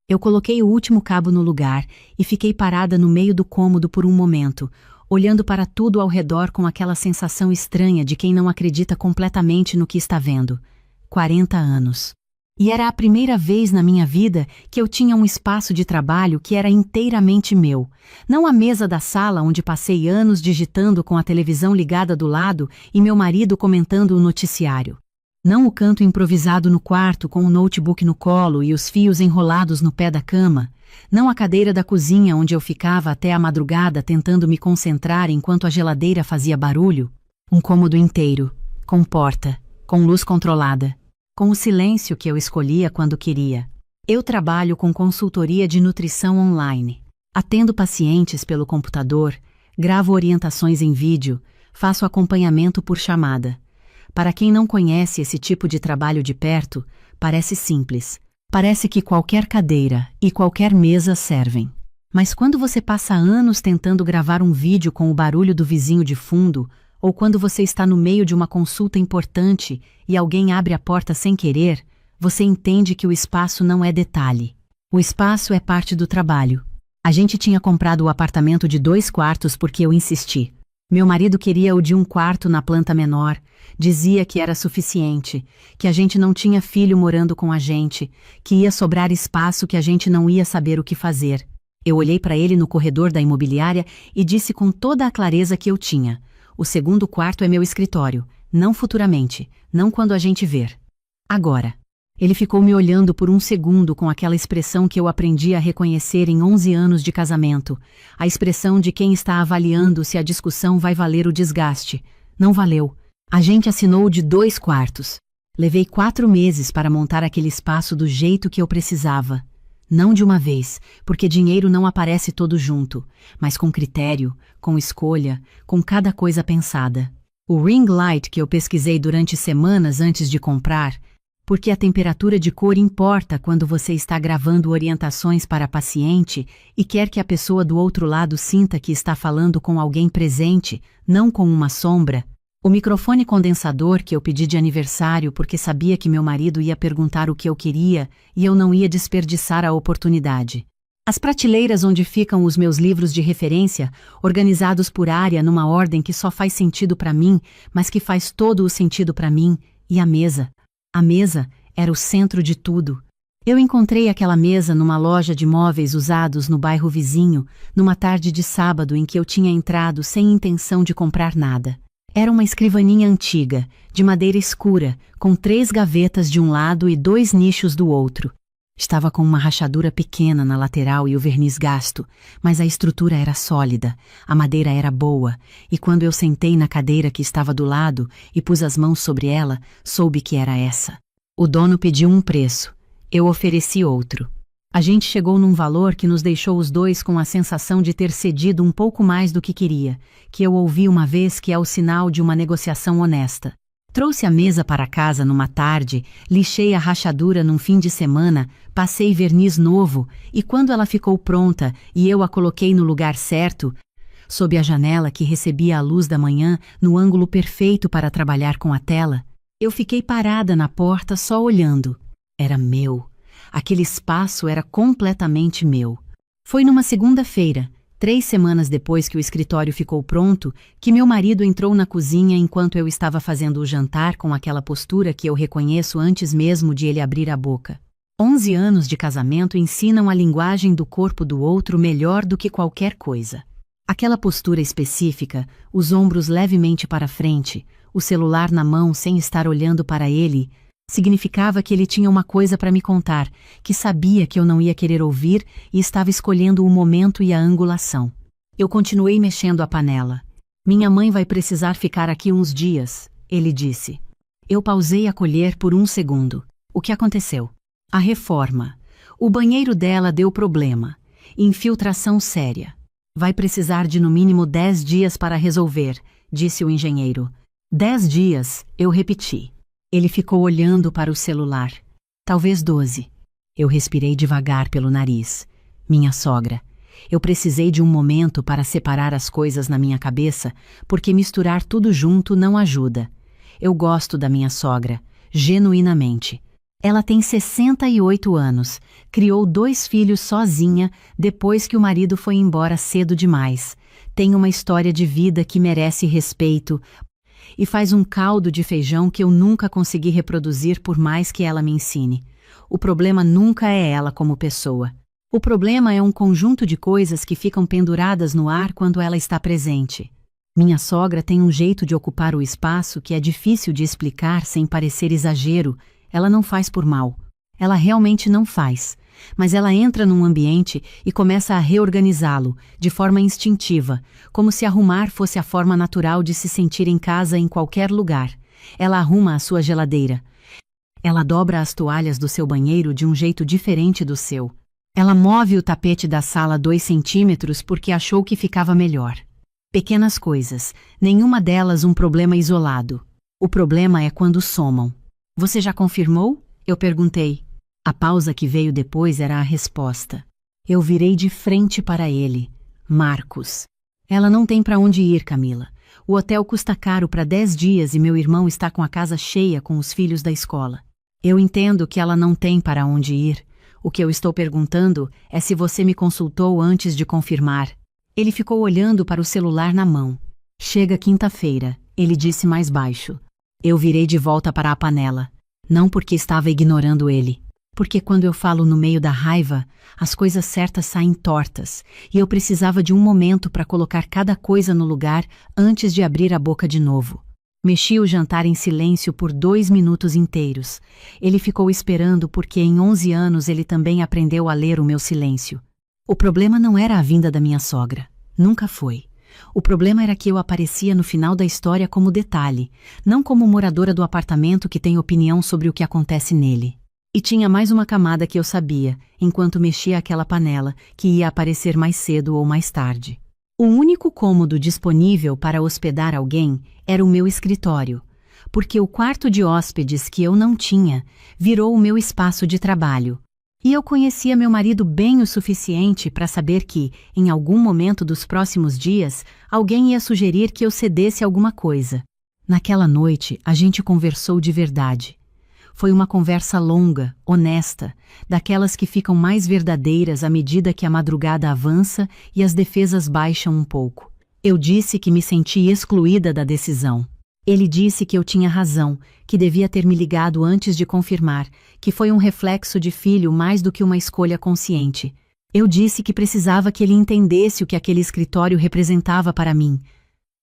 Eu coloquei o último cabo no lugar e fiquei parada no meio do cômodo por um momento, olhando para tudo ao redor com aquela sensação estranha de quem não acredita completamente no que está vendo. 40 anos. E era a primeira vez na minha vida que eu tinha um espaço de trabalho que era inteiramente meu. Não a mesa da sala onde passei anos digitando com a televisão ligada do lado e meu marido comentando o noticiário. Não o canto improvisado no quarto com o notebook no colo e os fios enrolados no pé da cama. Não a cadeira da cozinha onde eu ficava até a madrugada tentando me concentrar enquanto a geladeira fazia barulho. Um cômodo inteiro, com porta, com luz controlada, com o silêncio que eu escolhia quando queria. Eu trabalho com consultoria de nutrição online. Atendo pacientes pelo computador, gravo orientações em vídeo, faço acompanhamento por chamada. Para quem não conhece esse tipo de trabalho de perto, parece simples. Parece que qualquer cadeira e qualquer mesa servem. Mas quando você passa anos tentando gravar um vídeo com o barulho do vizinho de fundo, ou quando você está no meio de uma consulta importante e alguém abre a porta sem querer, você entende que o espaço não é detalhe. O espaço é parte do trabalho. A gente tinha comprado o apartamento de 2 quartos porque eu insisti. Meu marido queria o de 1 quarto na planta menor, dizia que era suficiente, que a gente não tinha filho morando com a gente, que ia sobrar espaço que a gente não ia saber o que fazer. Eu olhei para ele no corredor da imobiliária e disse com toda a clareza que eu tinha: o 2º quarto é meu escritório, não futuramente, não quando a gente ver. Agora. Ele ficou me olhando por um segundo com aquela expressão que eu aprendi a reconhecer em 11 anos de casamento, a expressão de quem está avaliando se a discussão vai valer o desgaste. Não valeu. A gente assinou o de 2 quartos. Levei 4 meses para montar aquele espaço do jeito que eu precisava. Não de uma vez, porque dinheiro não aparece todo junto, mas com critério, com escolha, com cada coisa pensada. O ring light que eu pesquisei durante semanas antes de comprar, porque a temperatura de cor importa quando você está gravando orientações para paciente e quer que a pessoa do outro lado sinta que está falando com alguém presente, não com uma sombra. O microfone condensador que eu pedi de aniversário porque sabia que meu marido ia perguntar o que eu queria e eu não ia desperdiçar a oportunidade. As prateleiras onde ficam os meus livros de referência, organizados por área numa ordem que só faz sentido para mim, mas que faz todo o sentido para mim, e a mesa. A mesa era o centro de tudo. Eu encontrei aquela mesa numa loja de móveis usados no bairro vizinho, numa tarde de sábado em que eu tinha entrado sem intenção de comprar nada. Era uma escrivaninha antiga, de madeira escura, com 3 gavetas de um lado e 2 nichos do outro. Estava com uma rachadura pequena na lateral e o verniz gasto, mas a estrutura era sólida, a madeira era boa, e quando eu sentei na cadeira que estava do lado e pus as mãos sobre ela, soube que era essa. O dono pediu um preço. Eu ofereci outro. A gente chegou num valor que nos deixou os dois com a sensação de ter cedido um pouco mais do que queria, que eu ouvi uma vez que é o sinal de uma negociação honesta. Trouxe a mesa para casa numa tarde, lixei a rachadura num fim de semana, passei verniz novo e quando ela ficou pronta e eu a coloquei no lugar certo, sob a janela que recebia a luz da manhã no ângulo perfeito para trabalhar com a tela, eu fiquei parada na porta só olhando. Era meu. Aquele espaço era completamente meu. Foi numa segunda-feira, 3 semanas depois que o escritório ficou pronto, que meu marido entrou na cozinha enquanto eu estava fazendo o jantar com aquela postura que eu reconheço antes mesmo de ele abrir a boca. 11 anos de casamento ensinam a linguagem do corpo do outro melhor do que qualquer coisa. Aquela postura específica, os ombros levemente para frente, o celular na mão sem estar olhando para ele, significava que ele tinha uma coisa para me contar, que sabia que eu não ia querer ouvir e estava escolhendo o momento e a angulação. Eu continuei mexendo a panela. Minha mãe vai precisar ficar aqui uns dias, ele disse. Eu pausei a colher por um segundo. O que aconteceu? A reforma. O banheiro dela deu problema. Infiltração séria. Vai precisar de no mínimo 10 dias para resolver, disse o engenheiro. 10 dias, eu repeti. Ele ficou olhando para o celular. Talvez 12. Eu respirei devagar pelo nariz. Minha sogra. Eu precisei de um momento para separar as coisas na minha cabeça, porque misturar tudo junto não ajuda. Eu gosto da minha sogra, genuinamente. Ela tem 68 anos, criou 2 filhos sozinha depois que o marido foi embora cedo demais. Tem uma história de vida que merece respeito e faz um caldo de feijão que eu nunca consegui reproduzir por mais que ela me ensine. O problema nunca é ela como pessoa. O problema é um conjunto de coisas que ficam penduradas no ar quando ela está presente. Minha sogra tem um jeito de ocupar o espaço que é difícil de explicar sem parecer exagero. Ela não faz por mal. Ela realmente não faz. Mas ela entra num ambiente e começa a reorganizá-lo, de forma instintiva, como se arrumar fosse a forma natural de se sentir em casa em qualquer lugar. Ela arruma a sua geladeira. Ela dobra as toalhas do seu banheiro de um jeito diferente do seu. Ela move o tapete da sala 2 centímetros porque achou que ficava melhor. Pequenas coisas, nenhuma delas um problema isolado. O problema é quando somam. Você já confirmou? Eu perguntei. A pausa que veio depois era a resposta. Eu virei de frente para ele. Marcos. Ela não tem para onde ir, Camila. O hotel custa caro para 10 dias e meu irmão está com a casa cheia com os filhos da escola. Eu entendo que ela não tem para onde ir. O que eu estou perguntando é se você me consultou antes de confirmar. Ele ficou olhando para o celular na mão. Chega quinta-feira, ele disse mais baixo. Eu virei de volta para a panela. Não porque estava ignorando ele. Porque quando eu falo no meio da raiva, as coisas certas saem tortas, e eu precisava de um momento para colocar cada coisa no lugar antes de abrir a boca de novo. Mexi o jantar em silêncio por 2 minutos inteiros. Ele ficou esperando porque em 11 anos ele também aprendeu a ler o meu silêncio. O problema não era a vinda da minha sogra. Nunca foi. O problema era que eu aparecia no final da história como detalhe, não como moradora do apartamento que tem opinião sobre o que acontece nele. E tinha mais uma camada que eu sabia, enquanto mexia aquela panela, que ia aparecer mais cedo ou mais tarde. O único cômodo disponível para hospedar alguém era o meu escritório, porque o quarto de hóspedes que eu não tinha virou o meu espaço de trabalho. E eu conhecia meu marido bem o suficiente para saber que, em algum momento dos próximos dias, alguém ia sugerir que eu cedesse alguma coisa. Naquela noite, a gente conversou de verdade. Foi uma conversa longa, honesta, daquelas que ficam mais verdadeiras à medida que a madrugada avança e as defesas baixam um pouco. Eu disse que me senti excluída da decisão. Ele disse que eu tinha razão, que devia ter me ligado antes de confirmar, que foi um reflexo de filho mais do que uma escolha consciente. Eu disse que precisava que ele entendesse o que aquele escritório representava para mim.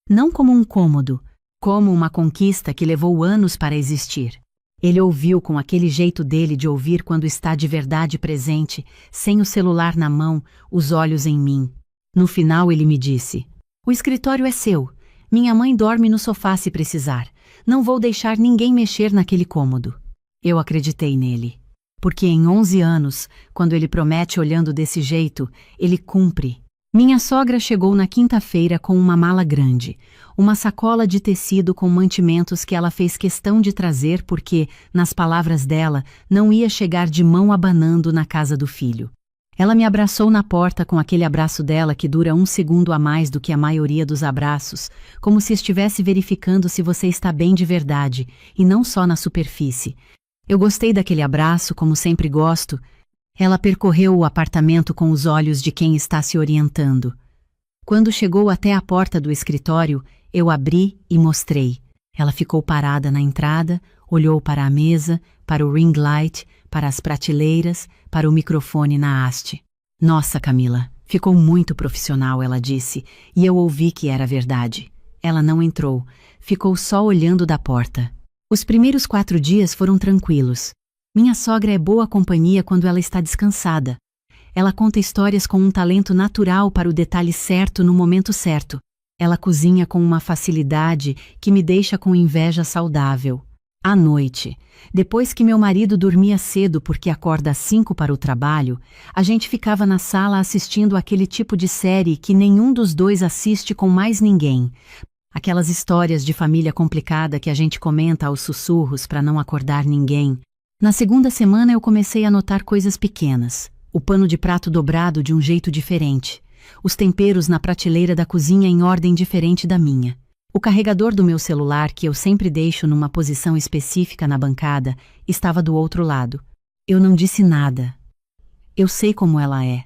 Não como um cômodo, como uma conquista que levou anos para existir. Ele ouviu com aquele jeito dele de ouvir quando está de verdade presente, sem o celular na mão, os olhos em mim. No final ele me disse: "O escritório é seu. Minha mãe dorme no sofá se precisar. Não vou deixar ninguém mexer naquele cômodo." Eu acreditei nele. Porque em 11 anos, quando ele promete olhando desse jeito, ele cumpre. Minha sogra chegou na quinta-feira com uma mala grande, uma sacola de tecido com mantimentos que ela fez questão de trazer porque, nas palavras dela, não ia chegar de mão abanando na casa do filho. Ela me abraçou na porta com aquele abraço dela que dura 1 segundo a mais do que a maioria dos abraços, como se estivesse verificando se você está bem de verdade, e não só na superfície. Eu gostei daquele abraço, como sempre gosto. Ela percorreu o apartamento com os olhos de quem está se orientando. Quando chegou até a porta do escritório, eu abri e mostrei. Ela ficou parada na entrada, olhou para a mesa, para o ring light, para as prateleiras, para o microfone na haste. "Nossa, Camila, ficou muito profissional", ela disse, e eu ouvi que era verdade. Ela não entrou, ficou só olhando da porta. Os primeiros 4 dias foram tranquilos. Minha sogra é boa companhia quando ela está descansada. Ela conta histórias com um talento natural para o detalhe certo no momento certo. Ela cozinha com uma facilidade que me deixa com inveja saudável. À noite, depois que meu marido dormia cedo porque acorda às 5 para o trabalho, a gente ficava na sala assistindo aquele tipo de série que nenhum dos dois assiste com mais ninguém. Aquelas histórias de família complicada que a gente comenta aos sussurros para não acordar ninguém. Na segunda semana eu comecei a notar coisas pequenas. O pano de prato dobrado de um jeito diferente. Os temperos na prateleira da cozinha em ordem diferente da minha. O carregador do meu celular, que eu sempre deixo numa posição específica na bancada, estava do outro lado. Eu não disse nada. Eu sei como ela é.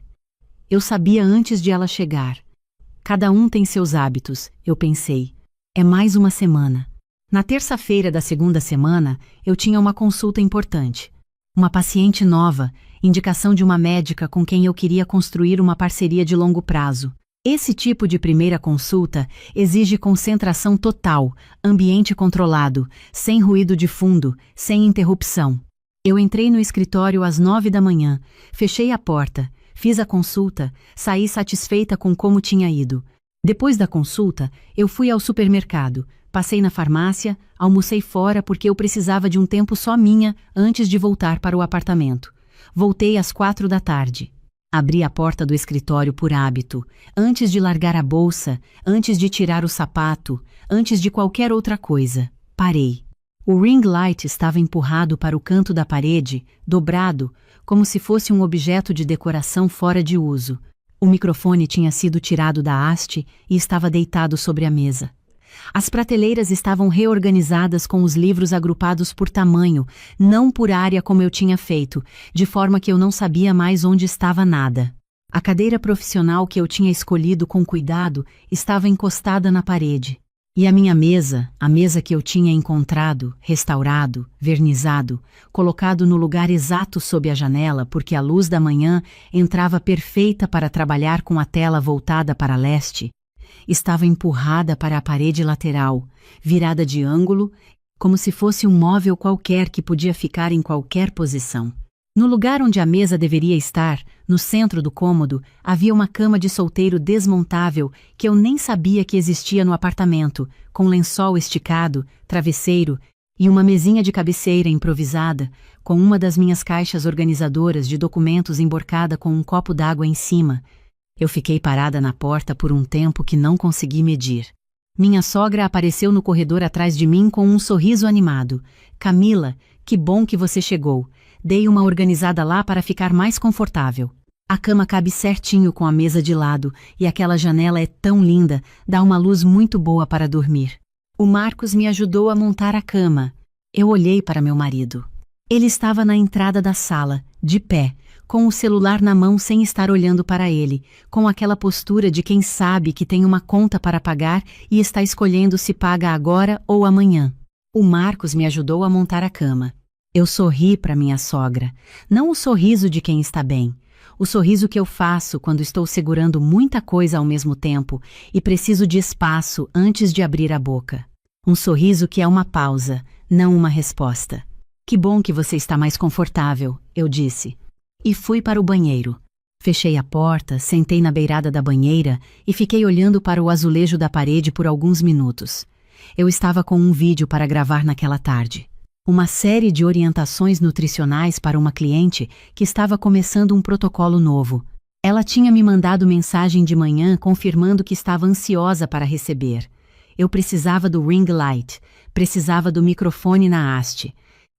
Eu sabia antes de ela chegar. Cada um tem seus hábitos, eu pensei. É mais uma semana. Na terça-feira da segunda semana, eu tinha uma consulta importante. Uma paciente nova, indicação de uma médica com quem eu queria construir uma parceria de longo prazo. Esse tipo de primeira consulta exige concentração total, ambiente controlado, sem ruído de fundo, sem interrupção. Eu entrei no escritório às 9 da manhã, fechei a porta, fiz a consulta, saí satisfeita com como tinha ido. Depois da consulta, eu fui ao supermercado, passei na farmácia, almocei fora porque eu precisava de um tempo só minha antes de voltar para o apartamento. Voltei às 4 da tarde. Abri a porta do escritório por hábito, antes de largar a bolsa, antes de tirar o sapato, antes de qualquer outra coisa. Parei. O ring light estava empurrado para o canto da parede, dobrado, como se fosse um objeto de decoração fora de uso. O microfone tinha sido tirado da haste e estava deitado sobre a mesa. As prateleiras estavam reorganizadas com os livros agrupados por tamanho, não por área como eu tinha feito, de forma que eu não sabia mais onde estava nada. A cadeira profissional que eu tinha escolhido com cuidado, estava encostada na parede. E a minha mesa, a mesa que eu tinha encontrado, restaurado, vernizado, colocado no lugar exato sob a janela porque a luz da manhã entrava perfeita para trabalhar com a tela voltada para leste, estava empurrada para a parede lateral, virada de ângulo, como se fosse um móvel qualquer que podia ficar em qualquer posição. No lugar onde a mesa deveria estar, no centro do cômodo, havia uma cama de solteiro desmontável que eu nem sabia que existia no apartamento, com lençol esticado, travesseiro e uma mesinha de cabeceira improvisada, com uma das minhas caixas organizadoras de documentos emborcada com um copo d'água em cima. Eu fiquei parada na porta por um tempo que não consegui medir. Minha sogra apareceu no corredor atrás de mim com um sorriso animado. "Camila, que bom que você chegou. Dei uma organizada lá para ficar mais confortável. A cama cabe certinho com a mesa de lado e aquela janela é tão linda, dá uma luz muito boa para dormir." O Marcos me ajudou a montar a cama. Eu olhei para meu marido. Ele estava na entrada da sala, de pé, com o celular na mão sem estar olhando para ele, com aquela postura de quem sabe que tem uma conta para pagar e está escolhendo se paga agora ou amanhã. O Marcos me ajudou a montar a cama. Eu sorri para minha sogra, não o sorriso de quem está bem, o sorriso que eu faço quando estou segurando muita coisa ao mesmo tempo e preciso de espaço antes de abrir a boca. Um sorriso que é uma pausa, não uma resposta. "Que bom que você está mais confortável", eu disse. E fui para o banheiro. Fechei a porta, sentei na beirada da banheira e fiquei olhando para o azulejo da parede por alguns minutos. Eu estava com um vídeo para gravar naquela tarde. Uma série de orientações nutricionais para uma cliente que estava começando um protocolo novo. Ela tinha me mandado mensagem de manhã confirmando que estava ansiosa para receber. Eu precisava do ring light, precisava do microfone na haste.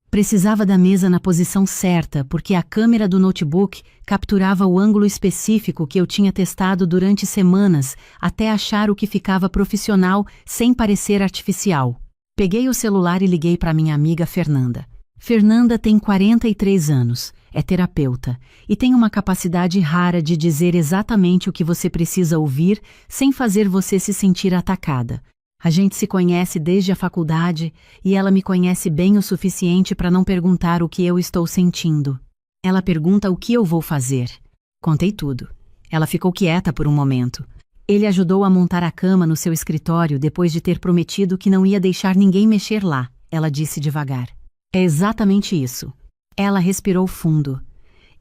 Precisava da mesa na posição certa porque a câmera do notebook capturava o ângulo específico que eu tinha testado durante semanas até achar o que ficava profissional sem parecer artificial. Peguei o celular e liguei para minha amiga Fernanda. Fernanda tem 43 anos, é terapeuta e tem uma capacidade rara de dizer exatamente o que você precisa ouvir sem fazer você se sentir atacada. A gente se conhece desde a faculdade e ela me conhece bem o suficiente para não perguntar o que eu estou sentindo. Ela pergunta o que eu vou fazer. Contei tudo. Ela ficou quieta por um momento. Ele ajudou a montar a cama no seu escritório depois de ter prometido que não ia deixar ninguém mexer lá, ela disse devagar. É exatamente isso. Ela respirou fundo.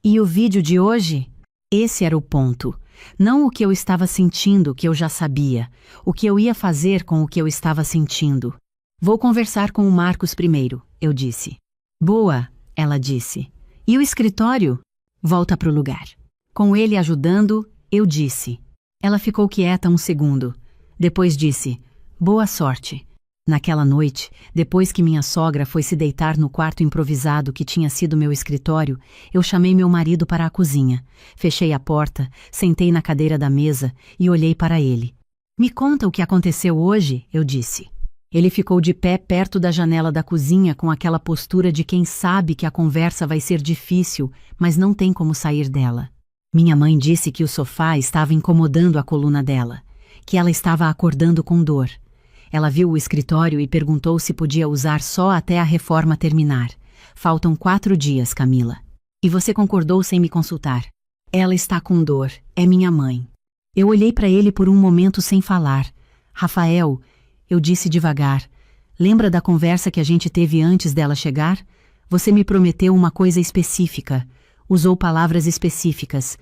E o vídeo de hoje? Esse era o ponto. Não o que eu estava sentindo, que eu já sabia. O que eu ia fazer com o que eu estava sentindo. Vou conversar com o Marcos primeiro, eu disse. Boa, ela disse. E o escritório? Volta pro lugar. Com ele ajudando, eu disse. Ela ficou quieta um segundo. Depois disse, boa sorte. Naquela noite, depois que minha sogra foi se deitar no quarto improvisado que tinha sido meu escritório, eu chamei meu marido para a cozinha. Fechei a porta, sentei na cadeira da mesa e olhei para ele. Me conta o que aconteceu hoje, eu disse. Ele ficou de pé perto da janela da cozinha com aquela postura de quem sabe que a conversa vai ser difícil, mas não tem como sair dela. Minha mãe disse que o sofá estava incomodando a coluna dela, que ela estava acordando com dor. Ela viu o escritório e perguntou se podia usar só até a reforma terminar. Faltam 4 dias, Camila. E você concordou sem me consultar. Ela está com dor, é minha mãe. Eu olhei para ele por um momento sem falar. Rafael, eu disse devagar, lembra da conversa que a gente teve antes dela chegar? Você me prometeu uma coisa específica. Usou palavras específicas.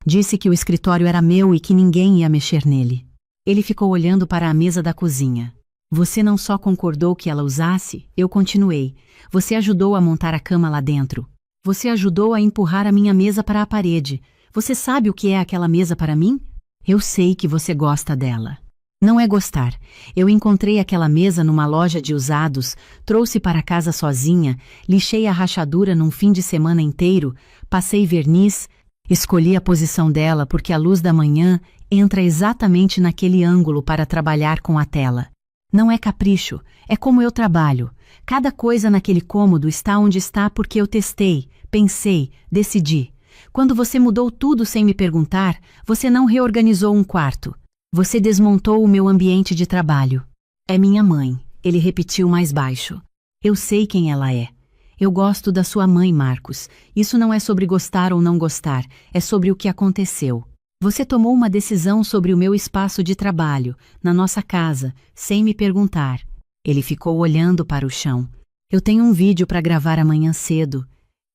Disse que o escritório era meu e que ninguém ia mexer nele. Ele ficou olhando para a mesa da cozinha. Você não só concordou que ela usasse, eu continuei. Você ajudou a montar a cama lá dentro. Você ajudou a empurrar a minha mesa para a parede. Você sabe o que é aquela mesa para mim? Eu sei que você gosta dela. Não é gostar. Eu encontrei aquela mesa numa loja de usados, trouxe para casa sozinha, lixei a rachadura num fim de semana inteiro, passei verniz, escolhi a posição dela porque a luz da manhã entra exatamente naquele ângulo para trabalhar com a tela. Não é capricho, é como eu trabalho. Cada coisa naquele cômodo está onde está porque eu testei, pensei, decidi. Quando você mudou tudo sem me perguntar, você não reorganizou um quarto. Você desmontou o meu ambiente de trabalho. É minha mãe, ele repetiu mais baixo. Eu sei quem ela é. Eu gosto da sua mãe, Marcos. Isso não é sobre gostar ou não gostar, é sobre o que aconteceu. Você tomou uma decisão sobre o meu espaço de trabalho, na nossa casa, sem me perguntar. Ele ficou olhando para o chão. Eu tenho um vídeo para gravar amanhã cedo.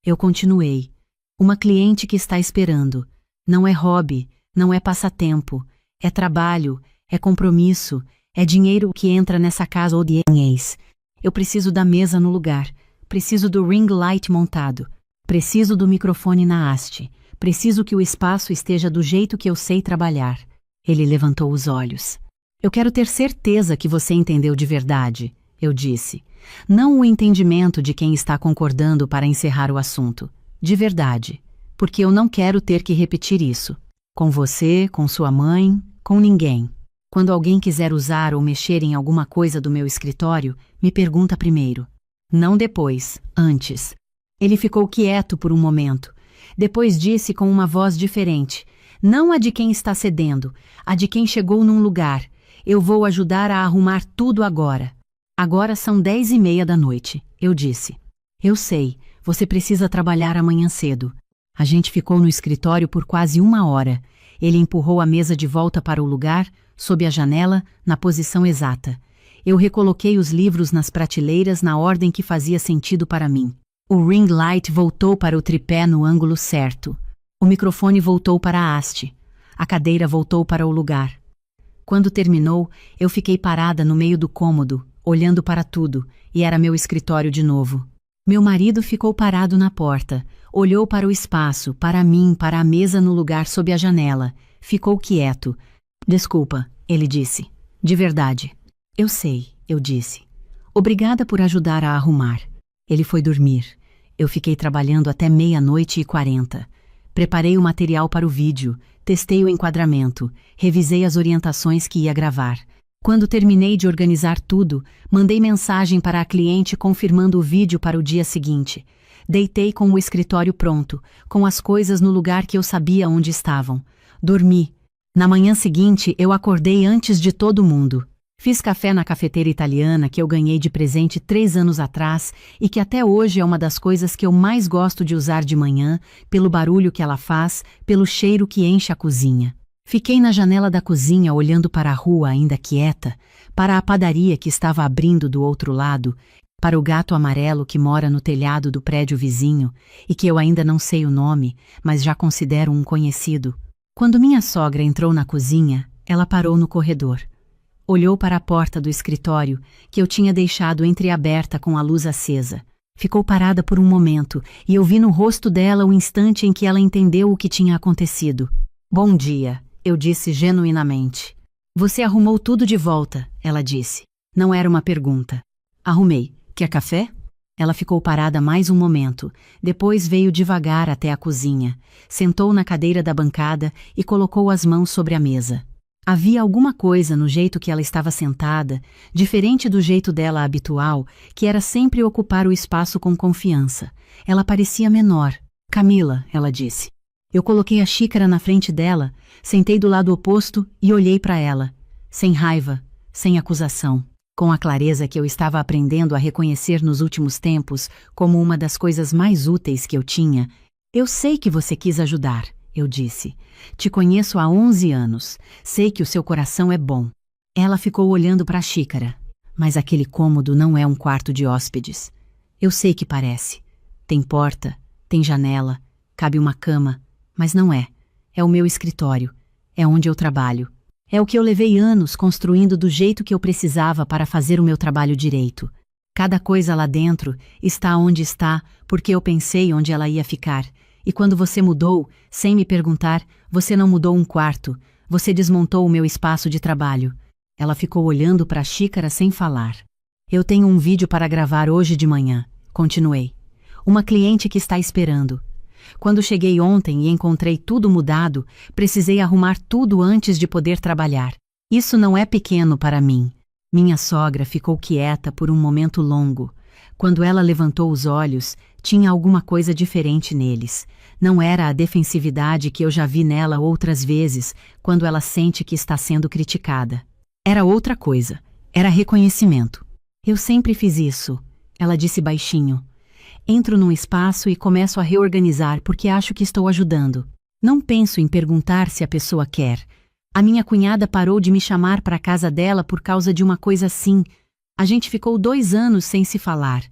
Eu continuei. Uma cliente que está esperando. Não é hobby, não é passatempo. É trabalho, é compromisso, é dinheiro que entra nessa casa ou de ex. Eu preciso da mesa no lugar. Preciso do ring light montado. Preciso do microfone na haste. Preciso que o espaço esteja do jeito que eu sei trabalhar. Ele levantou os olhos. Eu quero ter certeza que você entendeu de verdade, eu disse. Não o entendimento de quem está concordando para encerrar o assunto. De verdade. Porque eu não quero ter que repetir isso. Com você, com sua mãe, com ninguém. Quando alguém quiser usar ou mexer em alguma coisa do meu escritório, me pergunta primeiro. Não depois, antes. Ele ficou quieto por um momento. Depois disse com uma voz diferente. Não a de quem está cedendo, a de quem chegou num lugar. Eu vou ajudar a arrumar tudo agora. Agora são 10h30 da noite, eu disse. Eu sei, você precisa trabalhar amanhã cedo. A gente ficou no escritório por quase 1 hora. Ele empurrou a mesa de volta para o lugar, sob a janela, na posição exata. Eu recoloquei os livros nas prateleiras na ordem que fazia sentido para mim. O ring light voltou para o tripé no ângulo certo. O microfone voltou para a haste. A cadeira voltou para o lugar. Quando terminou, eu fiquei parada no meio do cômodo, olhando para tudo, e era meu escritório de novo. Meu marido ficou parado na porta, olhou para o espaço, para mim, para a mesa no lugar sob a janela. Ficou quieto. Desculpa, ele disse. De verdade. Eu sei, eu disse. Obrigada por ajudar a arrumar. Ele foi dormir. Eu fiquei trabalhando até 00:40. Preparei o material para o vídeo, testei o enquadramento, revisei as orientações que ia gravar. Quando terminei de organizar tudo, mandei mensagem para a cliente confirmando o vídeo para o dia seguinte. Deitei com o escritório pronto, com as coisas no lugar que eu sabia onde estavam. Dormi. Na manhã seguinte, eu acordei antes de todo mundo. Fiz café na cafeteira italiana que eu ganhei de presente 3 anos atrás e que até hoje é uma das coisas que eu mais gosto de usar de manhã, pelo barulho que ela faz, pelo cheiro que enche a cozinha. Fiquei na janela da cozinha olhando para a rua ainda quieta, para a padaria que estava abrindo do outro lado, para o gato amarelo que mora no telhado do prédio vizinho e que eu ainda não sei o nome, mas já considero um conhecido. Quando minha sogra entrou na cozinha, ela parou no corredor. Olhou para a porta do escritório, que eu tinha deixado entreaberta com a luz acesa. Ficou parada por um momento, e eu vi no rosto dela o instante em que ela entendeu o que tinha acontecido. Bom dia, eu disse genuinamente. Você arrumou tudo de volta, ela disse. Não era uma pergunta. Arrumei. Quer café? Ela ficou parada mais um momento, depois veio devagar até a cozinha, sentou na cadeira da bancada e colocou as mãos sobre a mesa. Havia alguma coisa no jeito que ela estava sentada, diferente do jeito dela habitual, que era sempre ocupar o espaço com confiança. Ela parecia menor. Camila, ela disse. Eu coloquei a xícara na frente dela, sentei do lado oposto e olhei para ela, sem raiva, sem acusação, com a clareza que eu estava aprendendo a reconhecer nos últimos tempos como uma das coisas mais úteis que eu tinha. Eu sei que você quis ajudar, eu disse. Te conheço há 11 anos, sei que o seu coração é bom. Ela ficou olhando para a xícara. Mas aquele cômodo não é um quarto de hóspedes. Eu sei que parece. Tem porta, tem janela, cabe uma cama, mas não é. É o meu escritório, é onde eu trabalho. É o que eu levei anos construindo do jeito que eu precisava para fazer o meu trabalho direito. Cada coisa lá dentro está onde está porque eu pensei onde ela ia ficar. E quando você mudou, sem me perguntar, você não mudou um quarto, você desmontou o meu espaço de trabalho. Ela ficou olhando para a xícara sem falar. Eu tenho um vídeo para gravar hoje de manhã, continuei. Uma cliente que está esperando. Quando cheguei ontem e encontrei tudo mudado, precisei arrumar tudo antes de poder trabalhar. Isso não é pequeno para mim. Minha sogra ficou quieta por um momento longo. Quando ela levantou os olhos, tinha alguma coisa diferente neles. Não era a defensividade que eu já vi nela outras vezes, quando ela sente que está sendo criticada. Era outra coisa. Era reconhecimento. Eu sempre fiz isso, ela disse baixinho. Entro num espaço e começo a reorganizar porque acho que estou ajudando. Não penso em perguntar se a pessoa quer. A minha cunhada parou de me chamar para a casa dela por causa de uma coisa assim. A gente ficou 2 anos sem se falar.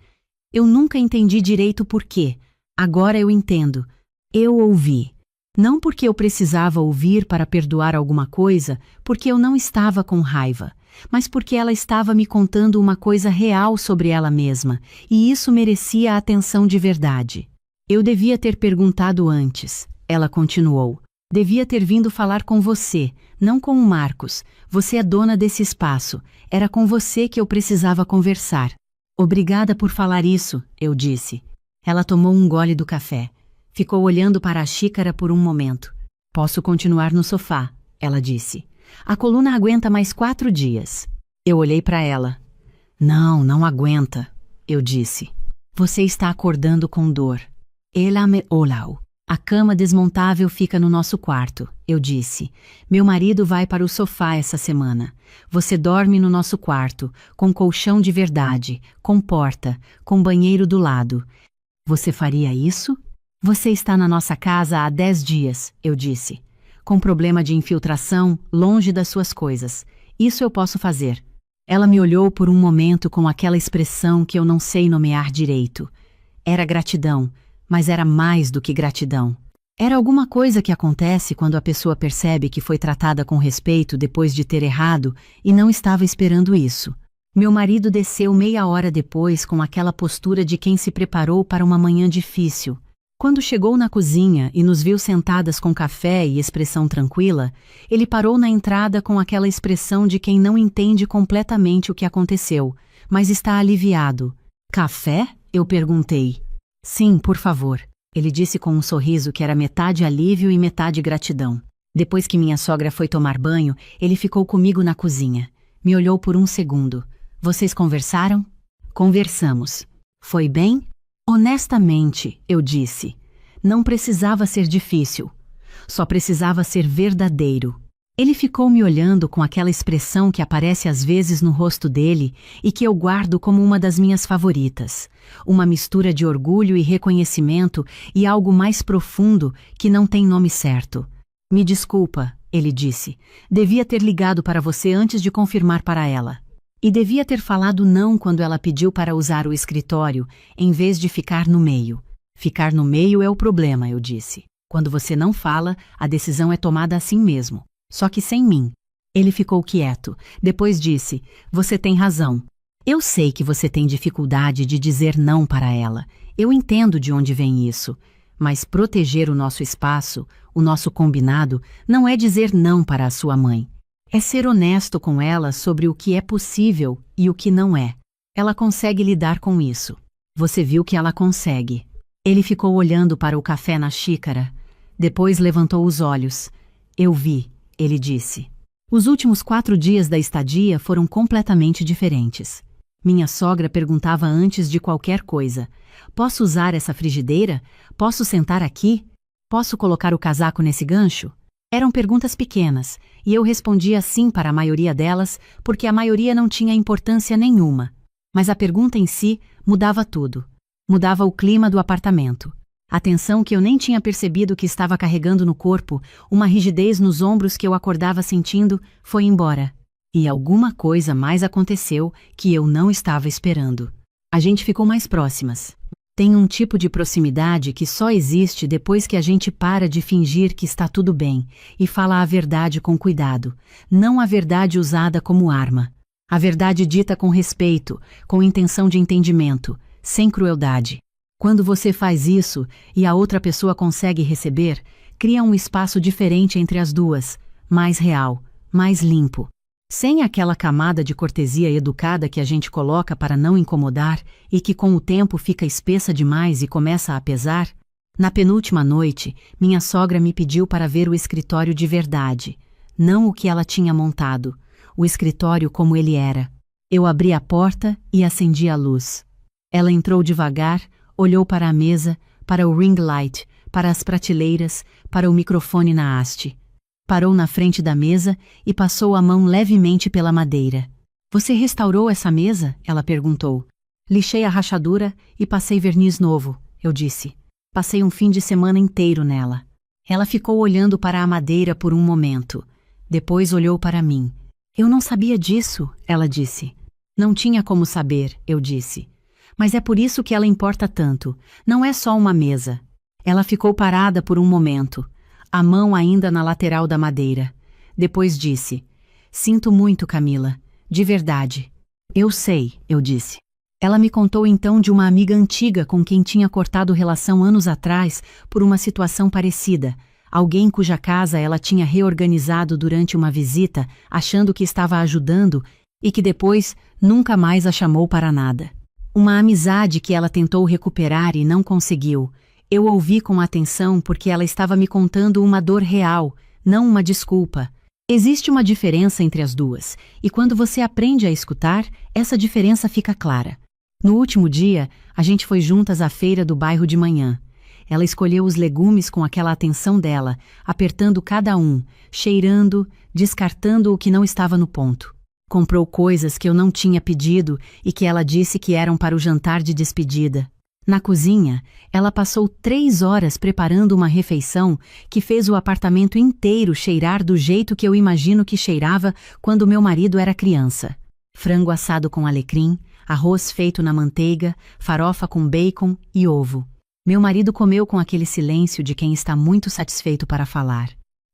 Eu nunca entendi direito por quê. Agora eu entendo. Eu ouvi. Não porque eu precisava ouvir para perdoar alguma coisa, porque eu não estava com raiva, mas porque ela estava me contando uma coisa real sobre ela mesma, e isso merecia atenção de verdade. Eu devia ter perguntado antes, ela continuou. Devia ter vindo falar com você, não com o Marcos. Você é dona desse espaço. Era com você que eu precisava conversar. Obrigada por falar isso, eu disse. Ela tomou um gole do café. Ficou olhando para a xícara por um momento. Posso continuar no sofá, ela disse. A coluna aguenta mais 4 dias. Eu olhei para ela. Não aguenta, eu disse. Você está acordando com dor. Ela me olhou. A cama desmontável fica no nosso quarto, eu disse. Meu marido vai para o sofá essa semana. Você dorme no nosso quarto, com colchão de verdade, com porta, com banheiro do lado. Você faria isso? Você está na nossa casa há 10 dias, eu disse. Com problema de infiltração, longe das suas coisas. Isso eu posso fazer. Ela me olhou por um momento com aquela expressão que eu não sei nomear direito. Era gratidão. Mas era mais do que gratidão. Era alguma coisa que acontece quando a pessoa percebe que foi tratada com respeito depois de ter errado e não estava esperando isso. Meu marido desceu meia hora depois com aquela postura de quem se preparou para uma manhã difícil. Quando chegou na cozinha e nos viu sentadas com café e expressão tranquila, ele parou na entrada com aquela expressão de quem não entende completamente o que aconteceu, mas está aliviado. Café? Eu perguntei. Sim, por favor, ele disse com um sorriso que era metade alívio e metade gratidão. Depois que minha sogra foi tomar banho, ele ficou comigo na cozinha. Me olhou por um segundo. Vocês conversaram? Conversamos. Foi bem? Honestamente, eu disse. Não precisava ser difícil. Só precisava ser verdadeiro. Ele ficou me olhando com aquela expressão que aparece às vezes no rosto dele e que eu guardo como uma das minhas favoritas. Uma mistura de orgulho e reconhecimento e algo mais profundo que não tem nome certo. Me desculpa, ele disse. Devia ter ligado para você antes de confirmar para ela. E devia ter falado não quando ela pediu para usar o escritório, em vez de ficar no meio. Ficar no meio é o problema, eu disse. Quando você não fala, a decisão é tomada assim mesmo. Só que sem mim. Ele ficou quieto. Depois disse, você tem razão. Eu sei que você tem dificuldade de dizer não para ela. Eu entendo de onde vem isso. Mas proteger o nosso espaço, o nosso combinado, não é dizer não para a sua mãe. É ser honesto com ela sobre o que é possível e o que não é. Ela consegue lidar com isso. Você viu que ela consegue. Ele ficou olhando para o café na xícara. Depois levantou os olhos. Eu vi. Ele disse. Os últimos 4 dias da estadia foram completamente diferentes. Minha sogra perguntava antes de qualquer coisa: posso usar essa frigideira? Posso sentar aqui? Posso colocar o casaco nesse gancho? Eram perguntas pequenas, e eu respondia sim para a maioria delas, porque a maioria não tinha importância nenhuma. Mas a pergunta em si mudava tudo. Mudava o clima do apartamento. A tensão que eu nem tinha percebido que estava carregando no corpo, uma rigidez nos ombros que eu acordava sentindo, foi embora. E alguma coisa mais aconteceu que eu não estava esperando. A gente ficou mais próximas. Tem um tipo de proximidade que só existe depois que a gente para de fingir que está tudo bem e fala a verdade com cuidado, não a verdade usada como arma. A verdade dita com respeito, com intenção de entendimento, sem crueldade. Quando você faz isso e a outra pessoa consegue receber, cria um espaço diferente entre as duas, mais real, mais limpo. Sem aquela camada de cortesia educada que a gente coloca para não incomodar e que com o tempo fica espessa demais e começa a pesar. Na penúltima noite, minha sogra me pediu para ver o escritório de verdade, não o que ela tinha montado, o escritório como ele era. Eu abri a porta e acendi a luz. Ela entrou devagar, olhou para a mesa, para o ring light, para as prateleiras, para o microfone na haste. Parou na frente da mesa e passou a mão levemente pela madeira. Você restaurou essa mesa? Ela perguntou. Lixei a rachadura e passei verniz novo, eu disse. Passei um fim de semana inteiro nela. Ela ficou olhando para a madeira por um momento. Depois olhou para mim. Eu não sabia disso, ela disse. Não tinha como saber, eu disse. Mas é por isso que ela importa tanto. Não é só uma mesa. Ela ficou parada por um momento, a mão ainda na lateral da madeira. Depois disse: Sinto muito, Camila. De verdade. Eu sei, eu disse. Ela me contou então de uma amiga antiga com quem tinha cortado relação anos atrás por uma situação parecida. Alguém cuja casa ela tinha reorganizado durante uma visita, achando que estava ajudando, e que depois nunca mais a chamou para nada. Uma amizade que ela tentou recuperar e não conseguiu. Eu ouvi com atenção porque ela estava me contando uma dor real, não uma desculpa. Existe uma diferença entre as duas, e quando você aprende a escutar, essa diferença fica clara. No último dia, a gente foi juntas à feira do bairro de manhã. Ela escolheu os legumes com aquela atenção dela, apertando cada um, cheirando, descartando o que não estava no ponto. Comprou coisas que eu não tinha pedido e que ela disse que eram para o jantar de despedida. Na cozinha, ela passou 3 horas preparando uma refeição que fez o apartamento inteiro cheirar do jeito que eu imagino que cheirava quando meu marido era criança. Frango assado com alecrim, arroz feito na manteiga, farofa com bacon e ovo. Meu marido comeu com aquele silêncio de quem está muito satisfeito para falar.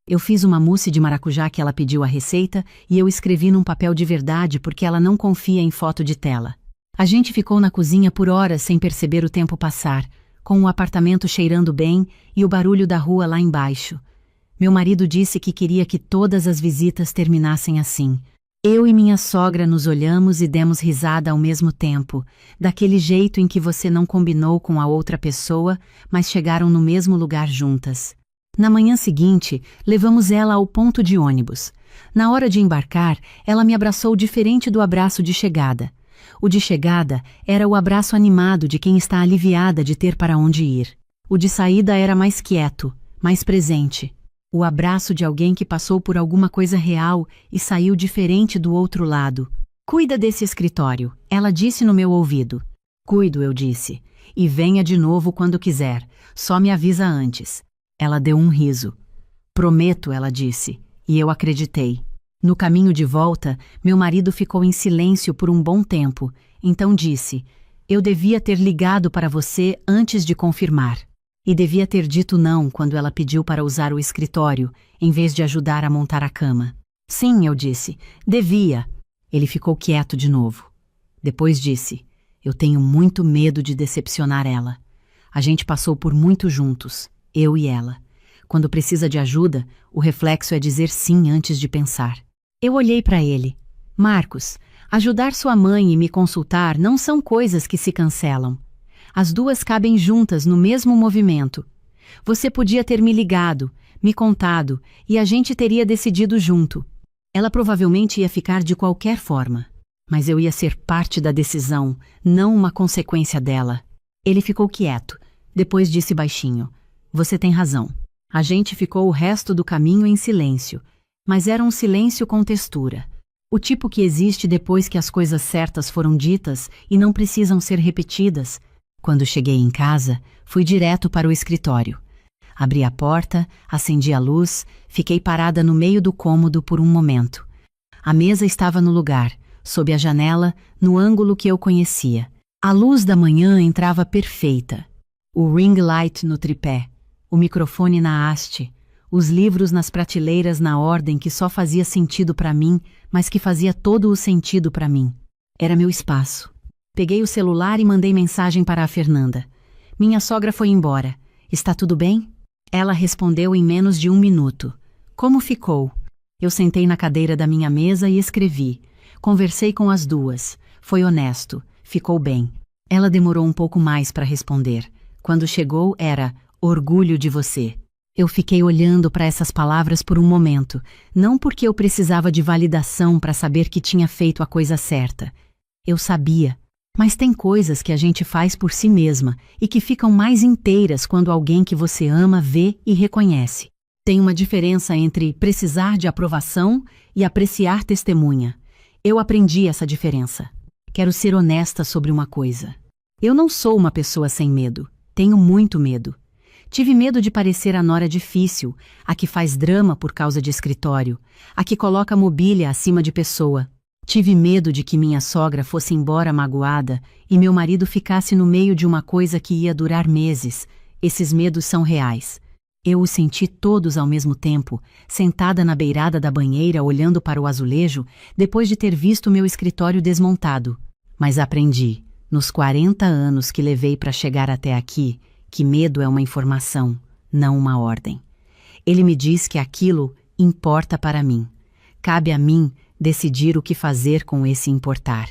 Eu fiz uma mousse de maracujá que ela pediu a receita e eu escrevi num papel de verdade porque ela não confia em foto de tela. A gente ficou na cozinha por horas sem perceber o tempo passar, com o apartamento cheirando bem e o barulho da rua lá embaixo. Meu marido disse que queria que todas as visitas terminassem assim. Eu e minha sogra nos olhamos e demos risada ao mesmo tempo, daquele jeito em que você não combinou com a outra pessoa, mas chegaram no mesmo lugar juntas. Na manhã seguinte, levamos ela ao ponto de ônibus. Na hora de embarcar, ela me abraçou diferente do abraço de chegada. O de chegada era o abraço animado de quem está aliviada de ter para onde ir. O de saída era mais quieto, mais presente. O abraço de alguém que passou por alguma coisa real e saiu diferente do outro lado. Cuida desse escritório, ela disse no meu ouvido. Cuido, eu disse. E venha de novo quando quiser, só me avisa antes. Ela deu um riso. Prometo, ela disse, e eu acreditei. No caminho de volta, meu marido ficou em silêncio por um bom tempo, então disse: eu devia ter ligado para você antes de confirmar. E devia ter dito não quando ela pediu para usar o escritório, em vez de ajudar a montar a cama. Sim, eu disse, devia. Ele ficou quieto de novo. Depois disse: eu tenho muito medo de decepcionar ela. A gente passou por muito juntos, eu e ela. Quando precisa de ajuda, o reflexo é dizer sim antes de pensar. Eu olhei para ele. Marcos, ajudar sua mãe e me consultar não são coisas que se cancelam. As duas cabem juntas no mesmo movimento. Você podia ter me ligado, me contado, e a gente teria decidido junto. Ela provavelmente ia ficar de qualquer forma, mas eu ia ser parte da decisão, não uma consequência dela. Ele ficou quieto, depois disse baixinho: "Você tem razão." A gente ficou o resto do caminho em silêncio, mas era um silêncio com textura. O tipo que existe depois que as coisas certas foram ditas e não precisam ser repetidas. Quando cheguei em casa, fui direto para o escritório. Abri a porta, acendi a luz, fiquei parada no meio do cômodo por um momento. A mesa estava no lugar, sob a janela, no ângulo que eu conhecia. A luz da manhã entrava perfeita. O ring light no tripé, o microfone na haste, os livros nas prateleiras na ordem que só fazia sentido para mim, mas que fazia todo o sentido para mim. Era meu espaço. Peguei o celular e mandei mensagem para a Fernanda. Minha sogra foi embora. Está tudo bem? Ela respondeu em menos de 1 minuto. Como ficou? Eu sentei na cadeira da minha mesa e escrevi. Conversei com as duas. Foi honesto. Ficou bem. Ela demorou um pouco mais para responder. Quando chegou, era: "Orgulho de você." Eu fiquei olhando para essas palavras por um momento, não porque eu precisava de validação para saber que tinha feito a coisa certa. Eu sabia. Mas tem coisas que a gente faz por si mesma e que ficam mais inteiras quando alguém que você ama vê e reconhece. Tem uma diferença entre precisar de aprovação e apreciar testemunha. Eu aprendi essa diferença. Quero ser honesta sobre uma coisa. Eu não sou uma pessoa sem medo. Tenho muito medo. Tive medo de parecer a nora difícil, a que faz drama por causa de escritório, a que coloca mobília acima de pessoa. Tive medo de que minha sogra fosse embora magoada e meu marido ficasse no meio de uma coisa que ia durar meses. Esses medos são reais. Eu os senti todos ao mesmo tempo, sentada na beirada da banheira olhando para o azulejo, depois de ter visto meu escritório desmontado. Mas aprendi, nos 40 anos que levei para chegar até aqui, que medo é uma informação, não uma ordem. Ele me diz que aquilo importa para mim. Cabe a mim decidir o que fazer com esse importar.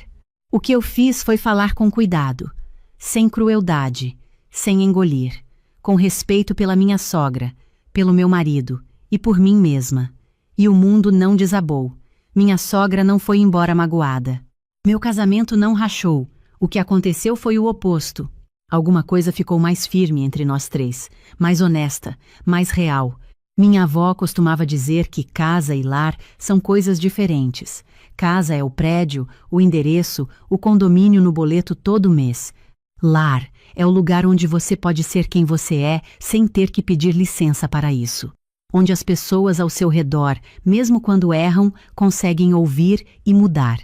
O que eu fiz foi falar com cuidado, sem crueldade, sem engolir, com respeito pela minha sogra, pelo meu marido e por mim mesma. E o mundo não desabou. Minha sogra não foi embora magoada. Meu casamento não rachou. O que aconteceu foi o oposto. Alguma coisa ficou mais firme entre nós três, mais honesta, mais real. Minha avó costumava dizer que casa e lar são coisas diferentes. Casa é o prédio, o endereço, o condomínio no boleto todo mês. Lar é o lugar onde você pode ser quem você é sem ter que pedir licença para isso. Onde as pessoas ao seu redor, mesmo quando erram, conseguem ouvir e mudar.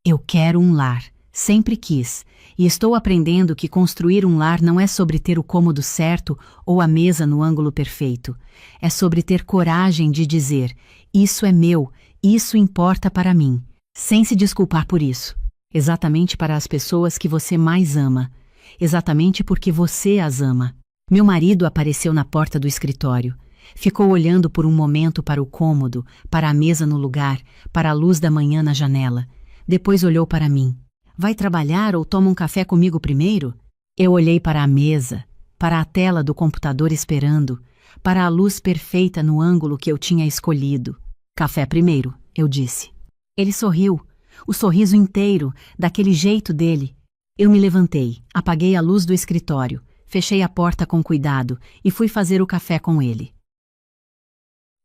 Eu quero um lar. Sempre quis, e estou aprendendo que construir um lar não é sobre ter o cômodo certo ou a mesa no ângulo perfeito. É sobre ter coragem de dizer: isso é meu, isso importa para mim, sem se desculpar por isso. Exatamente para as pessoas que você mais ama. Exatamente porque você as ama. Meu marido apareceu na porta do escritório. Ficou olhando por um momento para o cômodo, para a mesa no lugar, para a luz da manhã na janela. Depois olhou para mim. Vai trabalhar ou toma um café comigo primeiro? Eu olhei para a mesa, para a tela do computador esperando, para a luz perfeita no ângulo que eu tinha escolhido. Café primeiro, eu disse. Ele sorriu, o sorriso inteiro, daquele jeito dele. Eu me levantei, apaguei a luz do escritório, fechei a porta com cuidado e fui fazer o café com ele.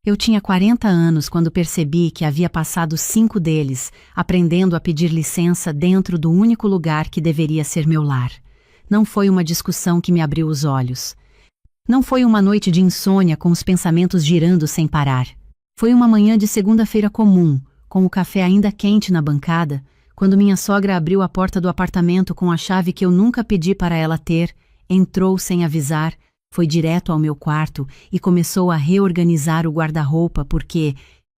Eu tinha 40 anos quando percebi que havia passado 5 deles aprendendo a pedir licença dentro do único lugar que deveria ser meu lar. Não foi uma discussão que me abriu os olhos. Não foi uma noite de insônia com os pensamentos girando sem parar. Foi uma manhã de segunda-feira comum, com o café ainda quente na bancada, quando minha sogra abriu a porta do apartamento com a chave que eu nunca pedi para ela ter, entrou sem avisar, foi direto ao meu quarto e começou a reorganizar o guarda-roupa porque,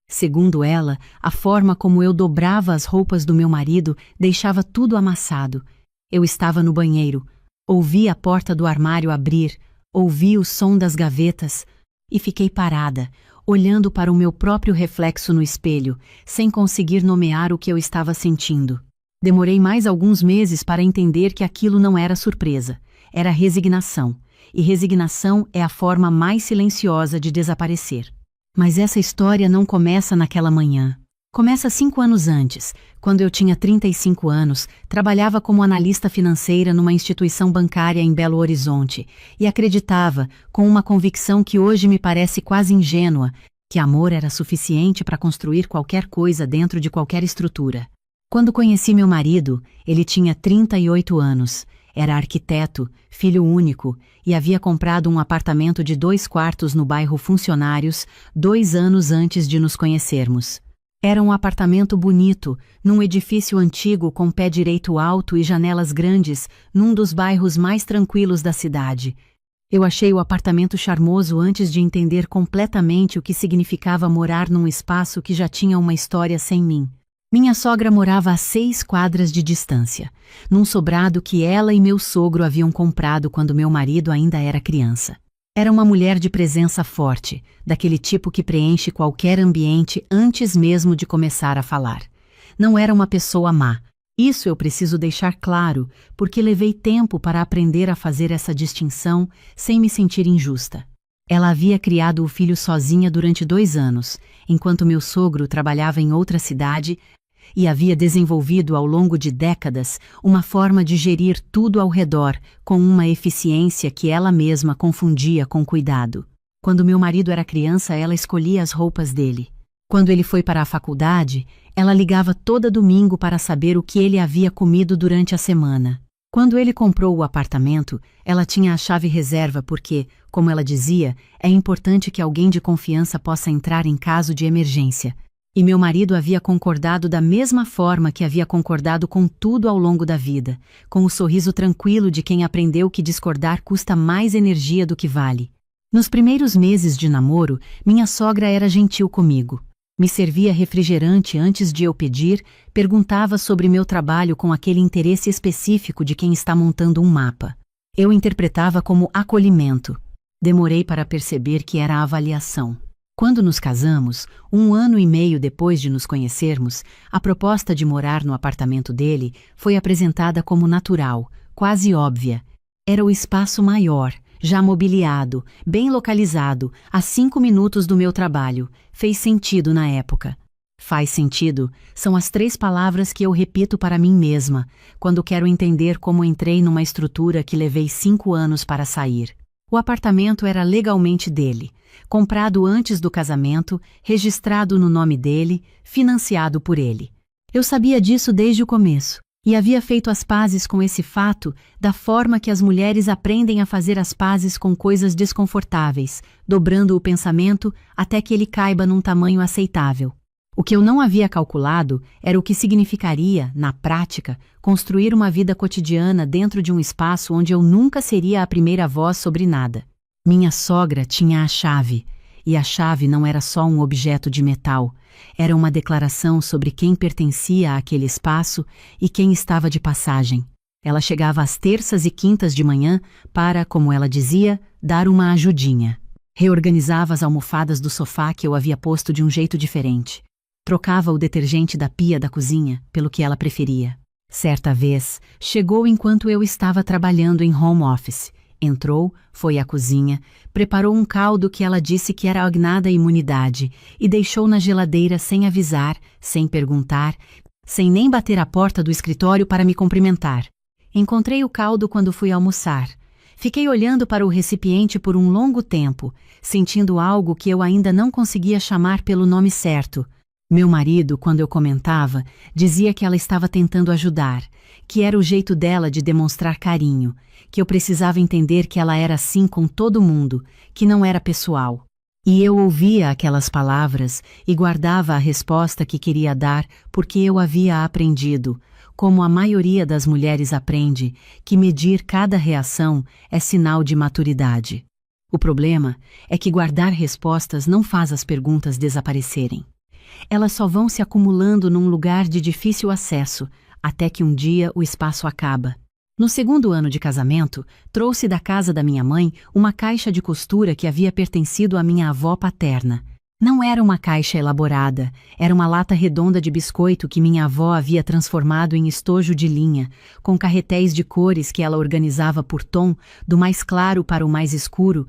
segundo ela, a forma como eu dobrava as roupas do meu marido deixava tudo amassado. Eu estava no banheiro, ouvi a porta do armário abrir, ouvi o som das gavetas e fiquei parada, olhando para o meu próprio reflexo no espelho, sem conseguir nomear o que eu estava sentindo. Demorei mais alguns meses para entender que aquilo não era surpresa, era resignação. E resignação é a forma mais silenciosa de desaparecer. Mas essa história não começa naquela manhã. Começa 5 anos antes, quando eu tinha 35 anos, trabalhava como analista financeira numa instituição bancária em Belo Horizonte e acreditava, com uma convicção que hoje me parece quase ingênua, que amor era suficiente para construir qualquer coisa dentro de qualquer estrutura. Quando conheci meu marido, ele tinha 38 anos, era arquiteto, filho único e havia comprado um apartamento de 2 quartos no bairro Funcionários 2 anos antes de nos conhecermos. Era um apartamento bonito, num edifício antigo com pé direito alto e janelas grandes, num dos bairros mais tranquilos da cidade. Eu achei o apartamento charmoso antes de entender completamente o que significava morar num espaço que já tinha uma história sem mim. Minha sogra morava a 6 quadras de distância, num sobrado que ela e meu sogro haviam comprado quando meu marido ainda era criança. Era uma mulher de presença forte, daquele tipo que preenche qualquer ambiente antes mesmo de começar a falar. Não era uma pessoa má. Isso eu preciso deixar claro, porque levei tempo para aprender a fazer essa distinção sem me sentir injusta. Ela havia criado o filho sozinha durante 2 anos, enquanto meu sogro trabalhava em outra cidade e havia desenvolvido ao longo de décadas uma forma de gerir tudo ao redor com uma eficiência que ela mesma confundia com cuidado. Quando meu marido era criança, ela escolhia as roupas dele. Quando ele foi para a faculdade, ela ligava todo domingo para saber o que ele havia comido durante a semana. Quando ele comprou o apartamento, ela tinha a chave reserva porque, como ela dizia, é importante que alguém de confiança possa entrar em caso de emergência. E meu marido havia concordado da mesma forma que havia concordado com tudo ao longo da vida, com o sorriso tranquilo de quem aprendeu que discordar custa mais energia do que vale. Nos primeiros meses de namoro, minha sogra era gentil comigo. Me servia refrigerante antes de eu pedir, perguntava sobre meu trabalho com aquele interesse específico de quem está montando um mapa. Eu interpretava como acolhimento. Demorei para perceber que era avaliação. Quando nos casamos, 1 ano e meio depois de nos conhecermos, a proposta de morar no apartamento dele foi apresentada como natural, quase óbvia. Era o espaço maior, já mobiliado, bem localizado, a 5 minutos do meu trabalho. Fez sentido na época. Faz sentido são as 3 palavras que eu repito para mim mesma, quando quero entender como entrei numa estrutura que levei 5 anos para sair. O apartamento era legalmente dele, comprado antes do casamento, registrado no nome dele, financiado por ele. Eu sabia disso desde o começo, e havia feito as pazes com esse fato da forma que as mulheres aprendem a fazer as pazes com coisas desconfortáveis, dobrando o pensamento até que ele caiba num tamanho aceitável. O que eu não havia calculado era o que significaria, na prática, construir uma vida cotidiana dentro de um espaço onde eu nunca seria a primeira voz sobre nada. Minha sogra tinha a chave, e a chave não era só um objeto de metal, era uma declaração sobre quem pertencia àquele espaço e quem estava de passagem. Ela chegava às terças e quintas de manhã para, como ela dizia, dar uma ajudinha. Reorganizava as almofadas do sofá que eu havia posto de um jeito diferente. Trocava o detergente da pia da cozinha pelo que ela preferia. Certa vez, chegou enquanto eu estava trabalhando em home office. Entrou, foi à cozinha, preparou um caldo que ela disse que era agnada imunidade e deixou na geladeira sem avisar, sem perguntar, sem nem bater a porta do escritório para me cumprimentar. Encontrei o caldo quando fui almoçar. Fiquei olhando para o recipiente por um longo tempo, sentindo algo que eu ainda não conseguia chamar pelo nome certo. Meu marido, quando eu comentava, dizia que ela estava tentando ajudar, que era o jeito dela de demonstrar carinho, que eu precisava entender que ela era assim com todo mundo, que não era pessoal. E eu ouvia aquelas palavras e guardava a resposta que queria dar porque eu havia aprendido, como a maioria das mulheres aprende, que medir cada reação é sinal de maturidade. O problema é que guardar respostas não faz as perguntas desaparecerem. Elas só vão se acumulando num lugar de difícil acesso, até que um dia o espaço acaba. No 2º ano de casamento, trouxe da casa da minha mãe uma caixa de costura que havia pertencido à minha avó paterna. Não era uma caixa elaborada, era uma lata redonda de biscoito que minha avó havia transformado em estojo de linha, com carretéis de cores que ela organizava por tom, do mais claro para o mais escuro,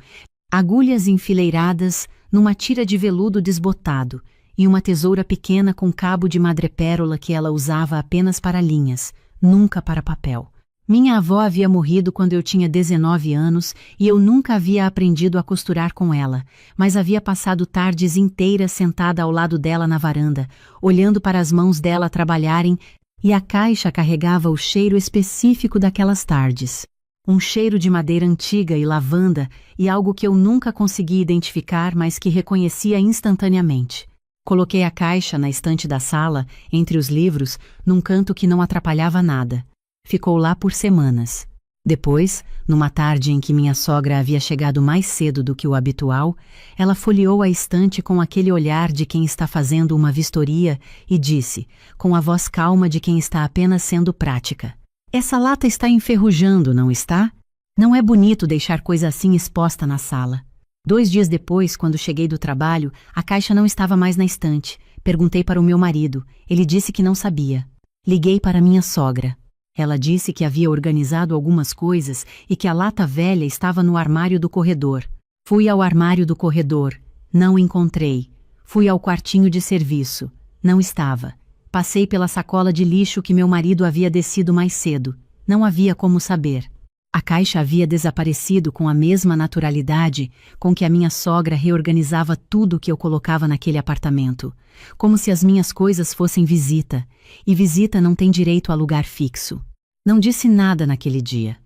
agulhas enfileiradas numa tira de veludo desbotado, e uma tesoura pequena com cabo de madrepérola que ela usava apenas para linhas, nunca para papel. Minha avó havia morrido quando eu tinha 19 anos e eu nunca havia aprendido a costurar com ela, mas havia passado tardes inteiras sentada ao lado dela na varanda, olhando para as mãos dela trabalharem, e a caixa carregava o cheiro específico daquelas tardes. Um cheiro de madeira antiga e lavanda, e algo que eu nunca consegui identificar, mas que reconhecia instantaneamente. Coloquei a caixa na estante da sala, entre os livros, num canto que não atrapalhava nada. Ficou lá por semanas. Depois, numa tarde em que minha sogra havia chegado mais cedo do que o habitual, ela folheou a estante com aquele olhar de quem está fazendo uma vistoria e disse, com a voz calma de quem está apenas sendo prática: "Essa lata está enferrujando, não está? Não é bonito deixar coisa assim exposta na sala." 2 dias depois, quando cheguei do trabalho, a caixa não estava mais na estante. Perguntei para o meu marido. Ele disse que não sabia. Liguei para minha sogra. Ela disse que havia organizado algumas coisas e que a lata velha estava no armário do corredor. Fui ao armário do corredor. Não encontrei. Fui ao quartinho de serviço. Não estava. Passei pela sacola de lixo que meu marido havia descido mais cedo. Não havia como saber. A caixa havia desaparecido com a mesma naturalidade com que a minha sogra reorganizava tudo que eu colocava naquele apartamento, como se as minhas coisas fossem visita, e visita não tem direito a lugar fixo. Não disse nada naquele dia.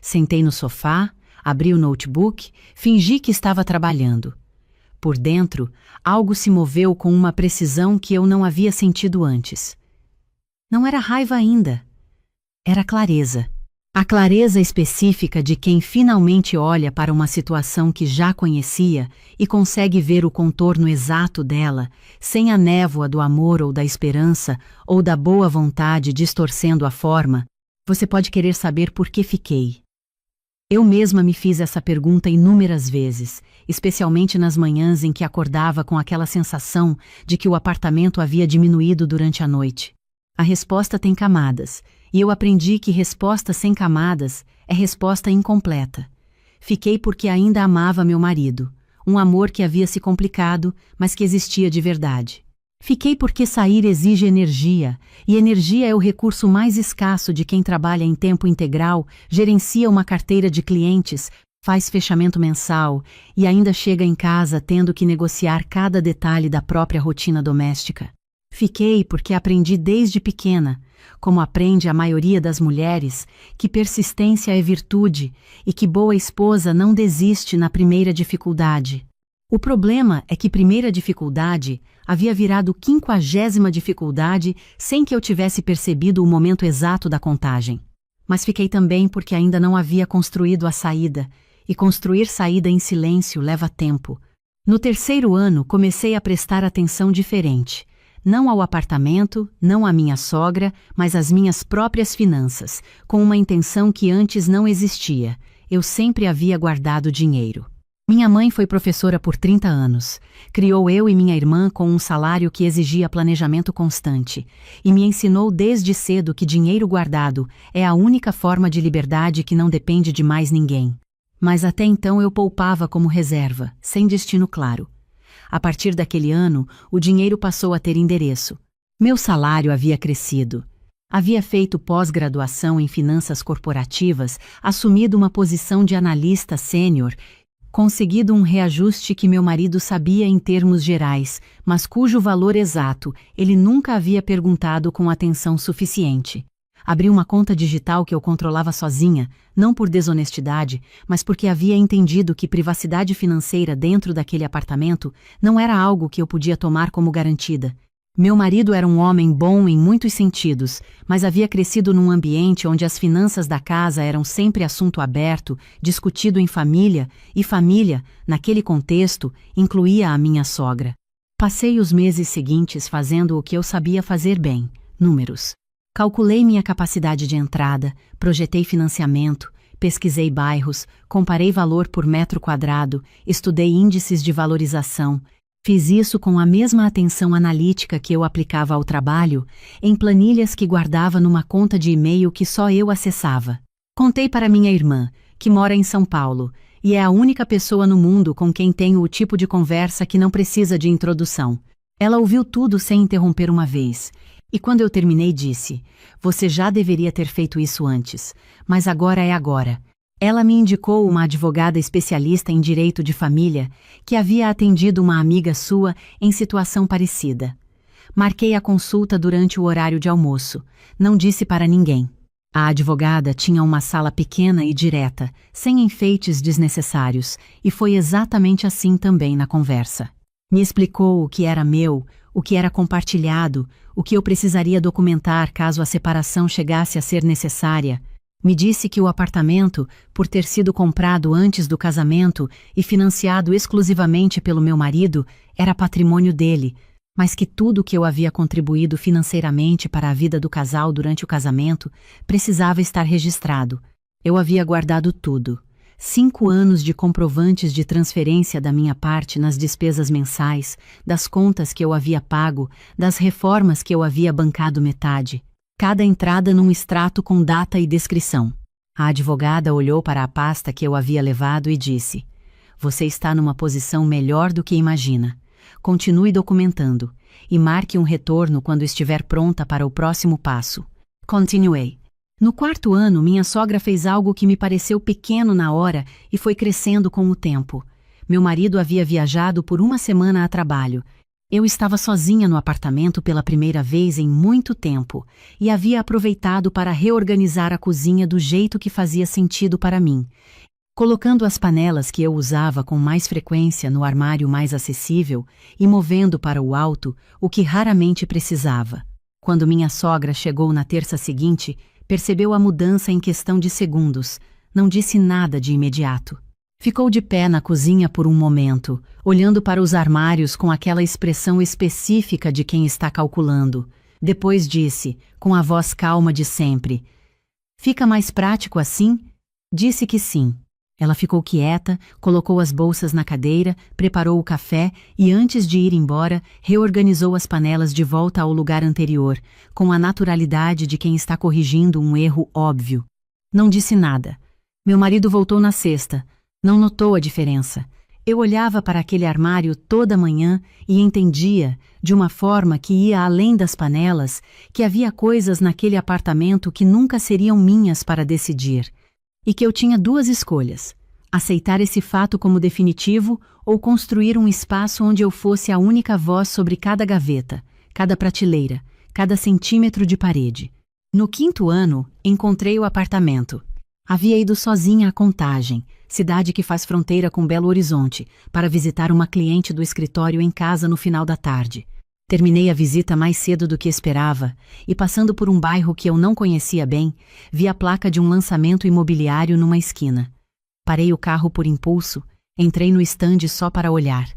Sentei no sofá, abri o notebook, fingi que estava trabalhando. Por dentro, algo se moveu com uma precisão que eu não havia sentido antes. Não era raiva ainda. Era clareza. A clareza específica de quem finalmente olha para uma situação que já conhecia e consegue ver o contorno exato dela, sem a névoa do amor ou da esperança ou da boa vontade distorcendo a forma. Você pode querer saber por que fiquei. Eu mesma me fiz essa pergunta inúmeras vezes, especialmente nas manhãs em que acordava com aquela sensação de que o apartamento havia diminuído durante a noite. A resposta tem camadas, e eu aprendi que resposta sem camadas é resposta incompleta. Fiquei porque ainda amava meu marido, um amor que havia se complicado, mas que existia de verdade. Fiquei porque sair exige energia, e energia é o recurso mais escasso de quem trabalha em tempo integral, gerencia uma carteira de clientes, faz fechamento mensal e ainda chega em casa tendo que negociar cada detalhe da própria rotina doméstica. Fiquei porque aprendi desde pequena, como aprende a maioria das mulheres, que persistência é virtude e que boa esposa não desiste na primeira dificuldade. O problema é que primeira dificuldade havia virado 50ª dificuldade sem que eu tivesse percebido o momento exato da contagem. Mas fiquei também porque ainda não havia construído a saída, e construir saída em silêncio leva tempo. No 3º ano comecei a prestar atenção diferente. Não ao apartamento, não à minha sogra, mas às minhas próprias finanças, com uma intenção que antes não existia. Eu sempre havia guardado dinheiro. Minha mãe foi professora por 30 anos. Criou eu e minha irmã com um salário que exigia planejamento constante, e me ensinou desde cedo que dinheiro guardado é a única forma de liberdade que não depende de mais ninguém. Mas até então eu poupava como reserva, sem destino claro. A partir daquele ano, o dinheiro passou a ter endereço. Meu salário havia crescido. Havia feito pós-graduação em finanças corporativas, assumido uma posição de analista sênior, conseguido um reajuste que meu marido sabia em termos gerais, mas cujo valor exato ele nunca havia perguntado com atenção suficiente. Abri uma conta digital que eu controlava sozinha, não por desonestidade, mas porque havia entendido que privacidade financeira dentro daquele apartamento não era algo que eu podia tomar como garantida. Meu marido era um homem bom em muitos sentidos, mas havia crescido num ambiente onde as finanças da casa eram sempre assunto aberto, discutido em família, e família, naquele contexto, incluía a minha sogra. Passei os meses seguintes fazendo o que eu sabia fazer bem: números. Calculei minha capacidade de entrada, projetei financiamento, pesquisei bairros, comparei valor por metro quadrado, estudei índices de valorização. Fiz isso com a mesma atenção analítica que eu aplicava ao trabalho, em planilhas que guardava numa conta de e-mail que só eu acessava. Contei para minha irmã, que mora em São Paulo, e é a única pessoa no mundo com quem tenho o tipo de conversa que não precisa de introdução. Ela ouviu tudo sem interromper uma vez, e quando eu terminei disse: "Você já deveria ter feito isso antes, mas agora é agora." Ela me indicou uma advogada especialista em direito de família que havia atendido uma amiga sua em situação parecida. Marquei a consulta durante o horário de almoço. Não disse para ninguém. A advogada tinha uma sala pequena e direta, sem enfeites desnecessários, e foi exatamente assim também na conversa. Me explicou o que era meu, o que era compartilhado, o que eu precisaria documentar caso a separação chegasse a ser necessária. Me disse que o apartamento, por ter sido comprado antes do casamento e financiado exclusivamente pelo meu marido, era patrimônio dele, mas que tudo que eu havia contribuído financeiramente para a vida do casal durante o casamento precisava estar registrado. Eu havia guardado tudo. 5 anos de comprovantes de transferência da minha parte nas despesas mensais, das contas que eu havia pago, das reformas que eu havia bancado metade. Cada entrada num extrato com data e descrição. A advogada olhou para a pasta que eu havia levado e disse: "Você está numa posição melhor do que imagina. Continue documentando e marque um retorno quando estiver pronta para o próximo passo." Continuei. No 4º ano, minha sogra fez algo que me pareceu pequeno na hora e foi crescendo com o tempo. Meu marido havia viajado por uma semana a trabalho. Eu estava sozinha no apartamento pela primeira vez em muito tempo e havia aproveitado para reorganizar a cozinha do jeito que fazia sentido para mim, colocando as panelas que eu usava com mais frequência no armário mais acessível e movendo para o alto o que raramente precisava. Quando minha sogra chegou na terça seguinte, percebeu a mudança em questão de segundos. Não disse nada de imediato. Ficou de pé na cozinha por um momento, olhando para os armários com aquela expressão específica de quem está calculando. Depois disse, com a voz calma de sempre: "Fica mais prático assim?" Disse que sim. Ela ficou quieta, colocou as bolsas na cadeira, preparou o café e, antes de ir embora, reorganizou as panelas de volta ao lugar anterior, com a naturalidade de quem está corrigindo um erro óbvio. Não disse nada. Meu marido voltou na sexta. Não notou a diferença. Eu olhava para aquele armário toda manhã e entendia, de uma forma que ia além das panelas, que havia coisas naquele apartamento que nunca seriam minhas para decidir. E que eu tinha 2 escolhas: aceitar esse fato como definitivo ou construir um espaço onde eu fosse a única voz sobre cada gaveta, cada prateleira, cada centímetro de parede. No 5º ano, encontrei o apartamento. Havia ido sozinha a Contagem, cidade que faz fronteira com Belo Horizonte, para visitar uma cliente do escritório em casa no final da tarde. Terminei a visita mais cedo do que esperava e, passando por um bairro que eu não conhecia bem, vi a placa de um lançamento imobiliário numa esquina. Parei o carro por impulso, entrei no estande só para olhar.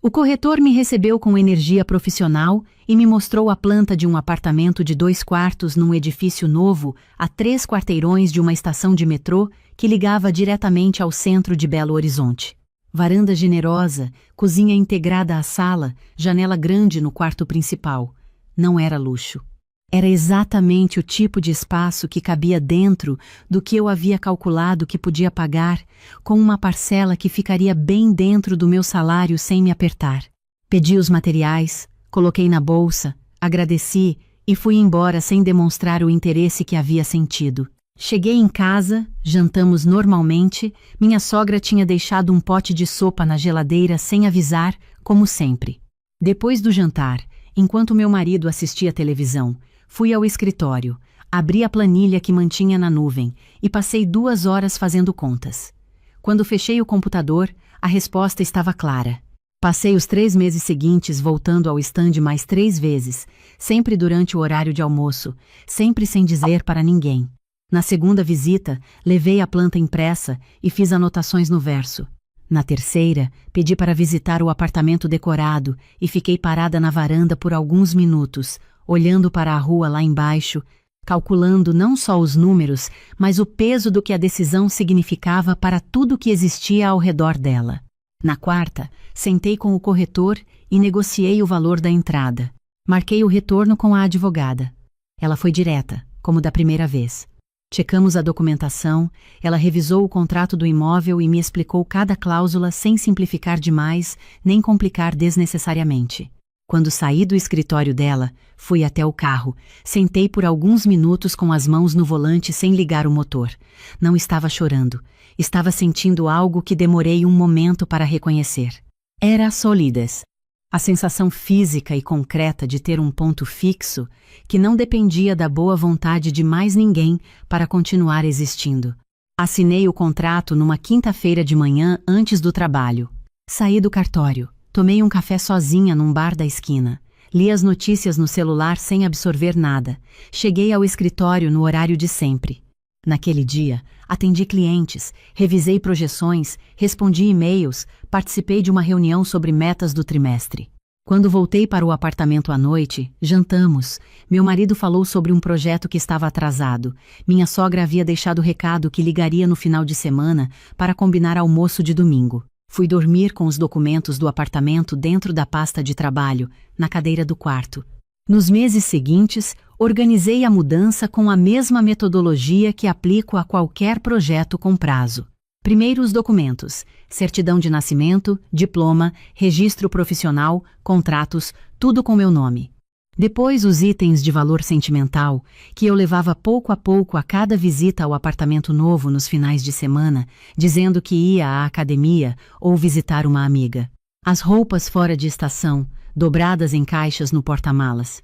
O corretor me recebeu com energia profissional e me mostrou a planta de um apartamento de 2 quartos num edifício novo a 3 quarteirões de uma estação de metrô que ligava diretamente ao centro de Belo Horizonte. Varanda generosa, cozinha integrada à sala, janela grande no quarto principal. Não era luxo. Era exatamente o tipo de espaço que cabia dentro do que eu havia calculado que podia pagar, com uma parcela que ficaria bem dentro do meu salário sem me apertar. Pedi os materiais, coloquei na bolsa, agradeci e fui embora sem demonstrar o interesse que havia sentido. Cheguei em casa, jantamos normalmente, minha sogra tinha deixado um pote de sopa na geladeira sem avisar, como sempre. Depois do jantar, enquanto meu marido assistia televisão, fui ao escritório, abri a planilha que mantinha na nuvem e passei 2 horas fazendo contas. Quando fechei o computador, a resposta estava clara. Passei os 3 meses seguintes voltando ao estande mais 3 vezes, sempre durante o horário de almoço, sempre sem dizer para ninguém. Na segunda visita, levei a planta impressa e fiz anotações no verso. Na terceira, pedi para visitar o apartamento decorado e fiquei parada na varanda por alguns minutos, olhando para a rua lá embaixo, calculando não só os números, mas o peso do que a decisão significava para tudo que existia ao redor dela. Na quarta, sentei com o corretor e negociei o valor da entrada. Marquei o retorno com a advogada. Ela foi direta, como da primeira vez. Checamos a documentação, ela revisou o contrato do imóvel e me explicou cada cláusula sem simplificar demais nem complicar desnecessariamente. Quando saí do escritório dela, fui até o carro, sentei por alguns minutos com as mãos no volante sem ligar o motor. Não estava chorando, estava sentindo algo que demorei um momento para reconhecer. Era a solidez. A sensação física e concreta de ter um ponto fixo que não dependia da boa vontade de mais ninguém para continuar existindo. Assinei o contrato numa quinta-feira de manhã antes do trabalho. Saí do cartório, tomei um café sozinha num bar da esquina. Li as notícias no celular sem absorver nada. Cheguei ao escritório no horário de sempre. Naquele dia, atendi clientes, revisei projeções, respondi e-mails, participei de uma reunião sobre metas do trimestre. Quando voltei para o apartamento à noite, jantamos. Meu marido falou sobre um projeto que estava atrasado. Minha sogra havia deixado recado que ligaria no final de semana para combinar almoço de domingo. Fui dormir com os documentos do apartamento dentro da pasta de trabalho, na cadeira do quarto. Nos meses seguintes, organizei a mudança com a mesma metodologia que aplico a qualquer projeto com prazo. Primeiro os documentos, certidão de nascimento, diploma, registro profissional, contratos, tudo com meu nome. Depois os itens de valor sentimental, que eu levava pouco a pouco a cada visita ao apartamento novo nos finais de semana, dizendo que ia à academia ou visitar uma amiga. As roupas fora de estação, dobradas em caixas no porta-malas.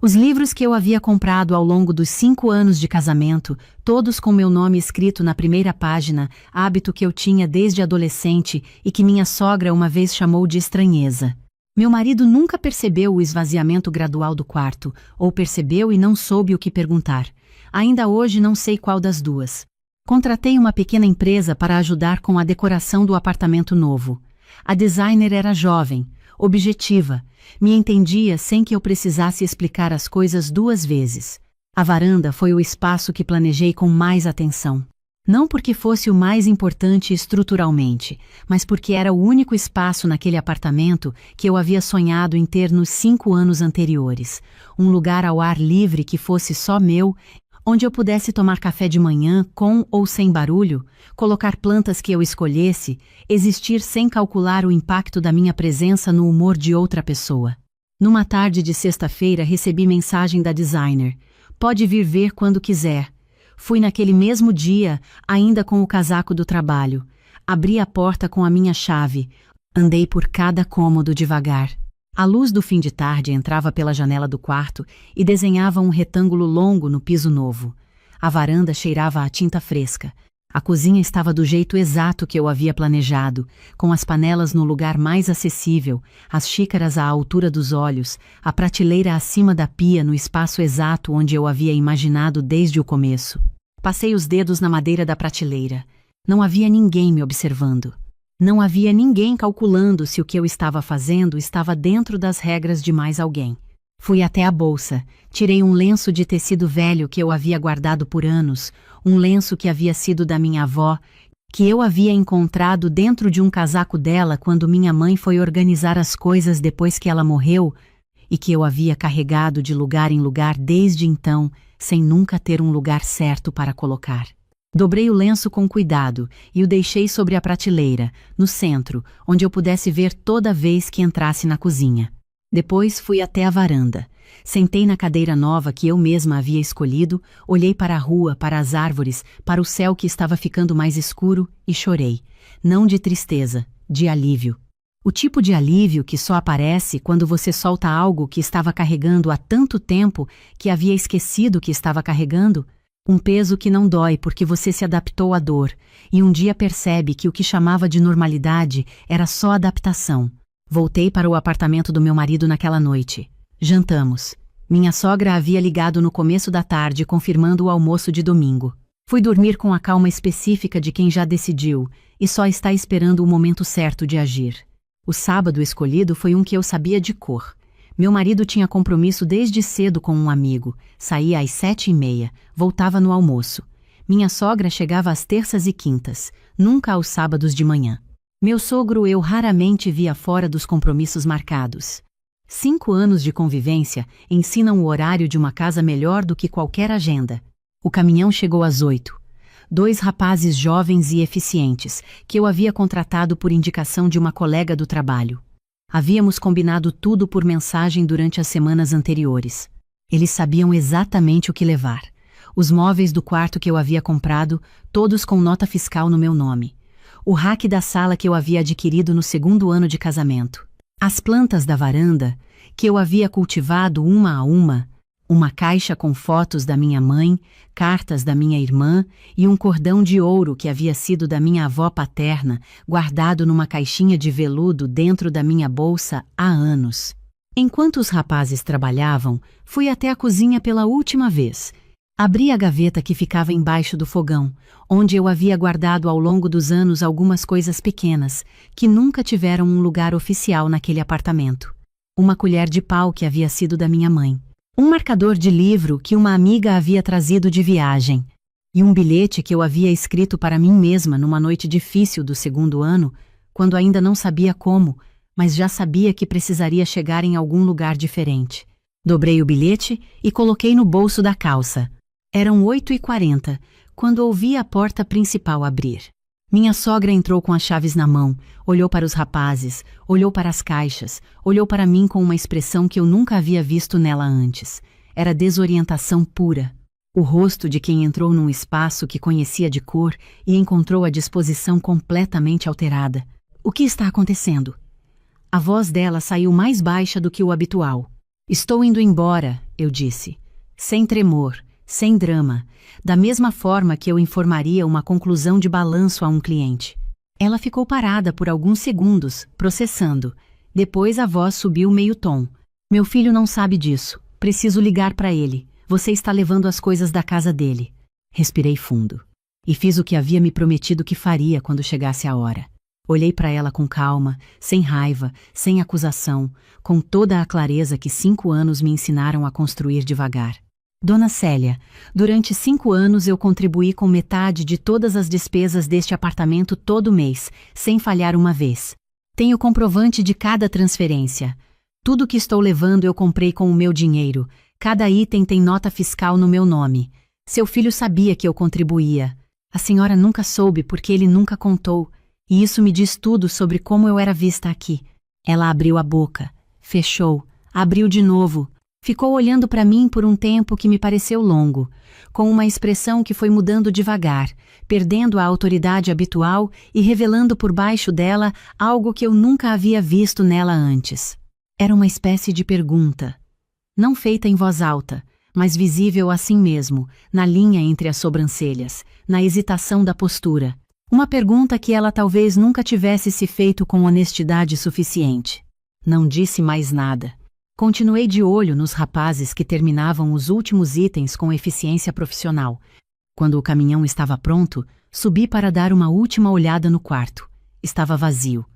Os livros que eu havia comprado ao longo dos 5 anos de casamento, todos com meu nome escrito na primeira página, hábito que eu tinha desde adolescente e que minha sogra uma vez chamou de estranheza. Meu marido nunca percebeu o esvaziamento gradual do quarto, ou percebeu e não soube o que perguntar. Ainda hoje não sei qual das duas. Contratei uma pequena empresa para ajudar com a decoração do apartamento novo. A designer era jovem, objetiva, me entendia sem que eu precisasse explicar as coisas 2 vezes. A varanda foi o espaço que planejei com mais atenção. Não porque fosse o mais importante estruturalmente, mas porque era o único espaço naquele apartamento que eu havia sonhado em ter nos 5 anos anteriores. Um lugar ao ar livre que fosse só meu, onde eu pudesse tomar café de manhã com ou sem barulho, colocar plantas que eu escolhesse, existir sem calcular o impacto da minha presença no humor de outra pessoa. Numa tarde de sexta-feira recebi mensagem da designer. Pode vir ver quando quiser. Fui naquele mesmo dia, ainda com o casaco do trabalho. Abri a porta com a minha chave. Andei por cada cômodo devagar. A luz do fim de tarde entrava pela janela do quarto e desenhava um retângulo longo no piso novo. A varanda cheirava a tinta fresca. A cozinha estava do jeito exato que eu havia planejado, com as panelas no lugar mais acessível, as xícaras à altura dos olhos, a prateleira acima da pia no espaço exato onde eu havia imaginado desde o começo. Passei os dedos na madeira da prateleira. Não havia ninguém me observando. Não havia ninguém calculando se o que eu estava fazendo estava dentro das regras de mais alguém. Fui até a bolsa, tirei um lenço de tecido velho que eu havia guardado por anos, um lenço que havia sido da minha avó, que eu havia encontrado dentro de um casaco dela quando minha mãe foi organizar as coisas depois que ela morreu, e que eu havia carregado de lugar em lugar desde então, sem nunca ter um lugar certo para colocar. Dobrei o lenço com cuidado e o deixei sobre a prateleira, no centro, onde eu pudesse ver toda vez que entrasse na cozinha. Depois fui até a varanda. Sentei na cadeira nova que eu mesma havia escolhido, olhei para a rua, para as árvores, para o céu que estava ficando mais escuro e chorei. Não de tristeza, de alívio. O tipo de alívio que só aparece quando você solta algo que estava carregando há tanto tempo que havia esquecido que estava carregando. Um peso que não dói porque você se adaptou à dor, e um dia percebe que o que chamava de normalidade era só adaptação. Voltei para o apartamento do meu marido naquela noite. Jantamos. Minha sogra havia ligado no começo da tarde confirmando o almoço de domingo. Fui dormir com a calma específica de quem já decidiu e só está esperando o momento certo de agir. O sábado escolhido foi um que eu sabia de cor. Meu marido tinha compromisso desde cedo com um amigo. Saía às 7h30, voltava no almoço. Minha sogra chegava às terças e quintas, nunca aos sábados de manhã. Meu sogro eu raramente via fora dos compromissos marcados. 5 anos de convivência ensinam o horário de uma casa melhor do que qualquer agenda. O caminhão chegou às 8. 2 rapazes jovens e eficientes, que eu havia contratado por indicação de uma colega do trabalho. Havíamos combinado tudo por mensagem durante as semanas anteriores. Eles sabiam exatamente o que levar. Os móveis do quarto que eu havia comprado, todos com nota fiscal no meu nome. O rack da sala que eu havia adquirido no 2º ano de casamento. As plantas da varanda, que eu havia cultivado uma a uma caixa com fotos da minha mãe, cartas da minha irmã e um cordão de ouro que havia sido da minha avó paterna, guardado numa caixinha de veludo dentro da minha bolsa há anos. Enquanto os rapazes trabalhavam, fui até a cozinha pela última vez. Abri a gaveta que ficava embaixo do fogão, onde eu havia guardado ao longo dos anos algumas coisas pequenas, que nunca tiveram um lugar oficial naquele apartamento. Uma colher de pau que havia sido da minha mãe. Um marcador de livro que uma amiga havia trazido de viagem. E um bilhete que eu havia escrito para mim mesma numa noite difícil do 2º ano, quando ainda não sabia como, mas já sabia que precisaria chegar em algum lugar diferente. Dobrei o bilhete e coloquei no bolso da calça. Eram 8h40, quando ouvi a porta principal abrir. Minha sogra entrou com as chaves na mão, olhou para os rapazes, olhou para as caixas, olhou para mim com uma expressão que eu nunca havia visto nela antes. Era desorientação pura. O rosto de quem entrou num espaço que conhecia de cor e encontrou a disposição completamente alterada. O que está acontecendo? A voz dela saiu mais baixa do que o habitual. Estou indo embora, eu disse. Sem tremor, sem drama, da mesma forma que eu informaria uma conclusão de balanço a um cliente. Ela ficou parada por alguns segundos, processando. Depois a voz subiu meio tom. Meu filho não sabe disso. Preciso ligar para ele. Você está levando as coisas da casa dele. Respirei fundo. E fiz o que havia me prometido que faria quando chegasse a hora. Olhei para ela com calma, sem raiva, sem acusação, com toda a clareza que 5 anos me ensinaram a construir devagar. Dona Célia, durante 5 anos eu contribuí com metade de todas as despesas deste apartamento todo mês, sem falhar uma vez. Tenho comprovante de cada transferência. Tudo que estou levando eu comprei com o meu dinheiro. Cada item tem nota fiscal no meu nome. Seu filho sabia que eu contribuía. A senhora nunca soube porque ele nunca contou. E isso me diz tudo sobre como eu era vista aqui. Ela abriu a boca, fechou, abriu de novo. Ficou olhando para mim por um tempo que me pareceu longo, com uma expressão que foi mudando devagar, perdendo a autoridade habitual e revelando por baixo dela algo que eu nunca havia visto nela antes. Era uma espécie de pergunta, não feita em voz alta, mas visível assim mesmo, na linha entre as sobrancelhas, na hesitação da postura. Uma pergunta que ela talvez nunca tivesse se feito com honestidade suficiente. Não disse mais nada. Continuei de olho nos rapazes que terminavam os últimos itens com eficiência profissional. Quando o caminhão estava pronto, subi para dar uma última olhada no quarto. Estava vazio.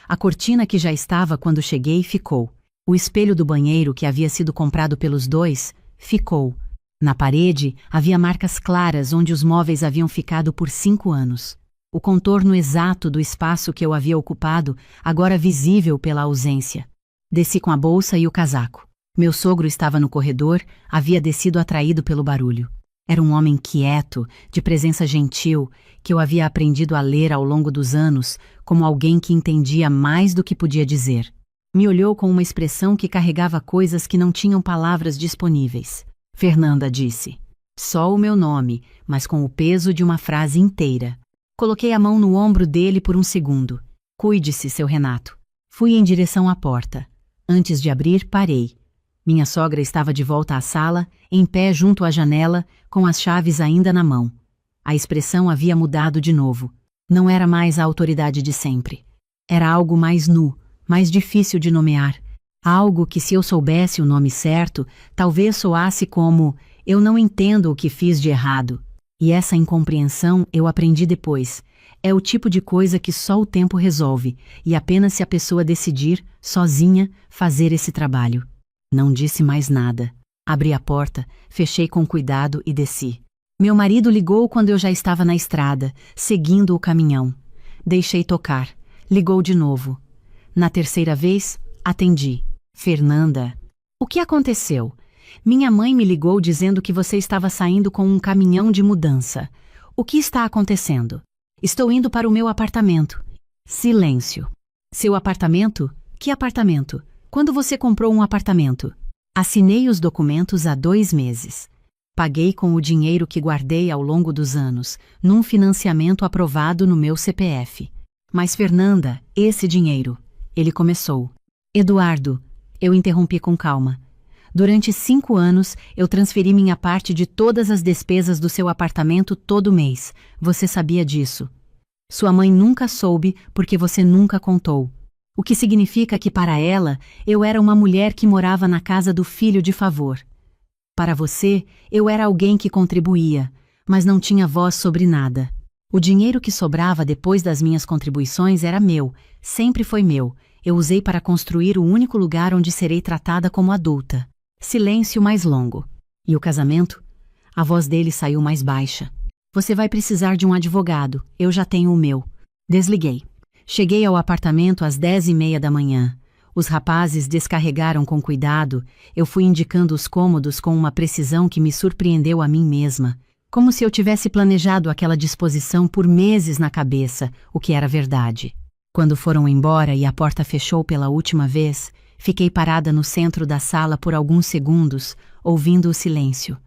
A cortina que já estava quando cheguei ficou. O espelho do banheiro que havia sido comprado pelos dois ficou. Na parede havia marcas claras onde os móveis haviam ficado por 5 anos. O contorno exato do espaço que eu havia ocupado, agora visível pela ausência. Desci com a bolsa e o casaco. Meu sogro estava no corredor, havia descido atraído pelo barulho. Era um homem quieto, de presença gentil, que eu havia aprendido a ler ao longo dos anos, como alguém que entendia mais do que podia dizer. Me olhou com uma expressão que carregava coisas que não tinham palavras disponíveis. Fernanda disse. Só o meu nome, mas com o peso de uma frase inteira. Coloquei a mão no ombro dele por um segundo. Cuide-se, seu Renato. Fui em direção à porta. Antes de abrir, parei. Minha sogra estava de volta à sala, em pé junto à janela, com as chaves ainda na mão. A expressão havia mudado de novo. Não era mais a autoridade de sempre. Era algo mais nu, mais difícil de nomear. Algo que, se eu soubesse o nome certo, talvez soasse como eu não entendo o que fiz de errado. E essa incompreensão eu aprendi depois. É o tipo de coisa que só o tempo resolve, e apenas se a pessoa decidir, sozinha, fazer esse trabalho. Não disse mais nada. Abri a porta, fechei com cuidado e desci. Meu marido ligou quando eu já estava na estrada, seguindo o caminhão. Deixei tocar. Ligou de novo. Na terceira vez, atendi. Fernanda. O que aconteceu? Minha mãe me ligou dizendo que você estava saindo com um caminhão de mudança. O que está acontecendo? Estou indo para o meu apartamento. Silêncio. Seu apartamento? Que apartamento? Quando você comprou um apartamento? Assinei os documentos há 2 meses. Paguei com o dinheiro que guardei ao longo dos anos, num financiamento aprovado no meu CPF. Mas Fernanda, esse dinheiro... Ele começou. Eduardo, eu interrompi com calma. Durante 5 anos, eu transferi minha parte de todas as despesas do seu apartamento todo mês. Você sabia disso. Sua mãe nunca soube porque você nunca contou. O que significa que para ela, eu era uma mulher que morava na casa do filho de favor. Para você, eu era alguém que contribuía, mas não tinha voz sobre nada. O dinheiro que sobrava depois das minhas contribuições era meu, sempre foi meu. Eu usei para construir o único lugar onde serei tratada como adulta. Silêncio mais longo. E o casamento? A voz dele saiu mais baixa. Você vai precisar de um advogado, eu já tenho o meu. Desliguei. Cheguei ao apartamento às 10h30 da manhã. Os rapazes descarregaram com cuidado, eu fui indicando os cômodos com uma precisão que me surpreendeu a mim mesma, como se eu tivesse planejado aquela disposição por meses na cabeça, o que era verdade. Quando foram embora e a porta fechou pela última vez, fiquei parada no centro da sala por alguns segundos, ouvindo o silêncio.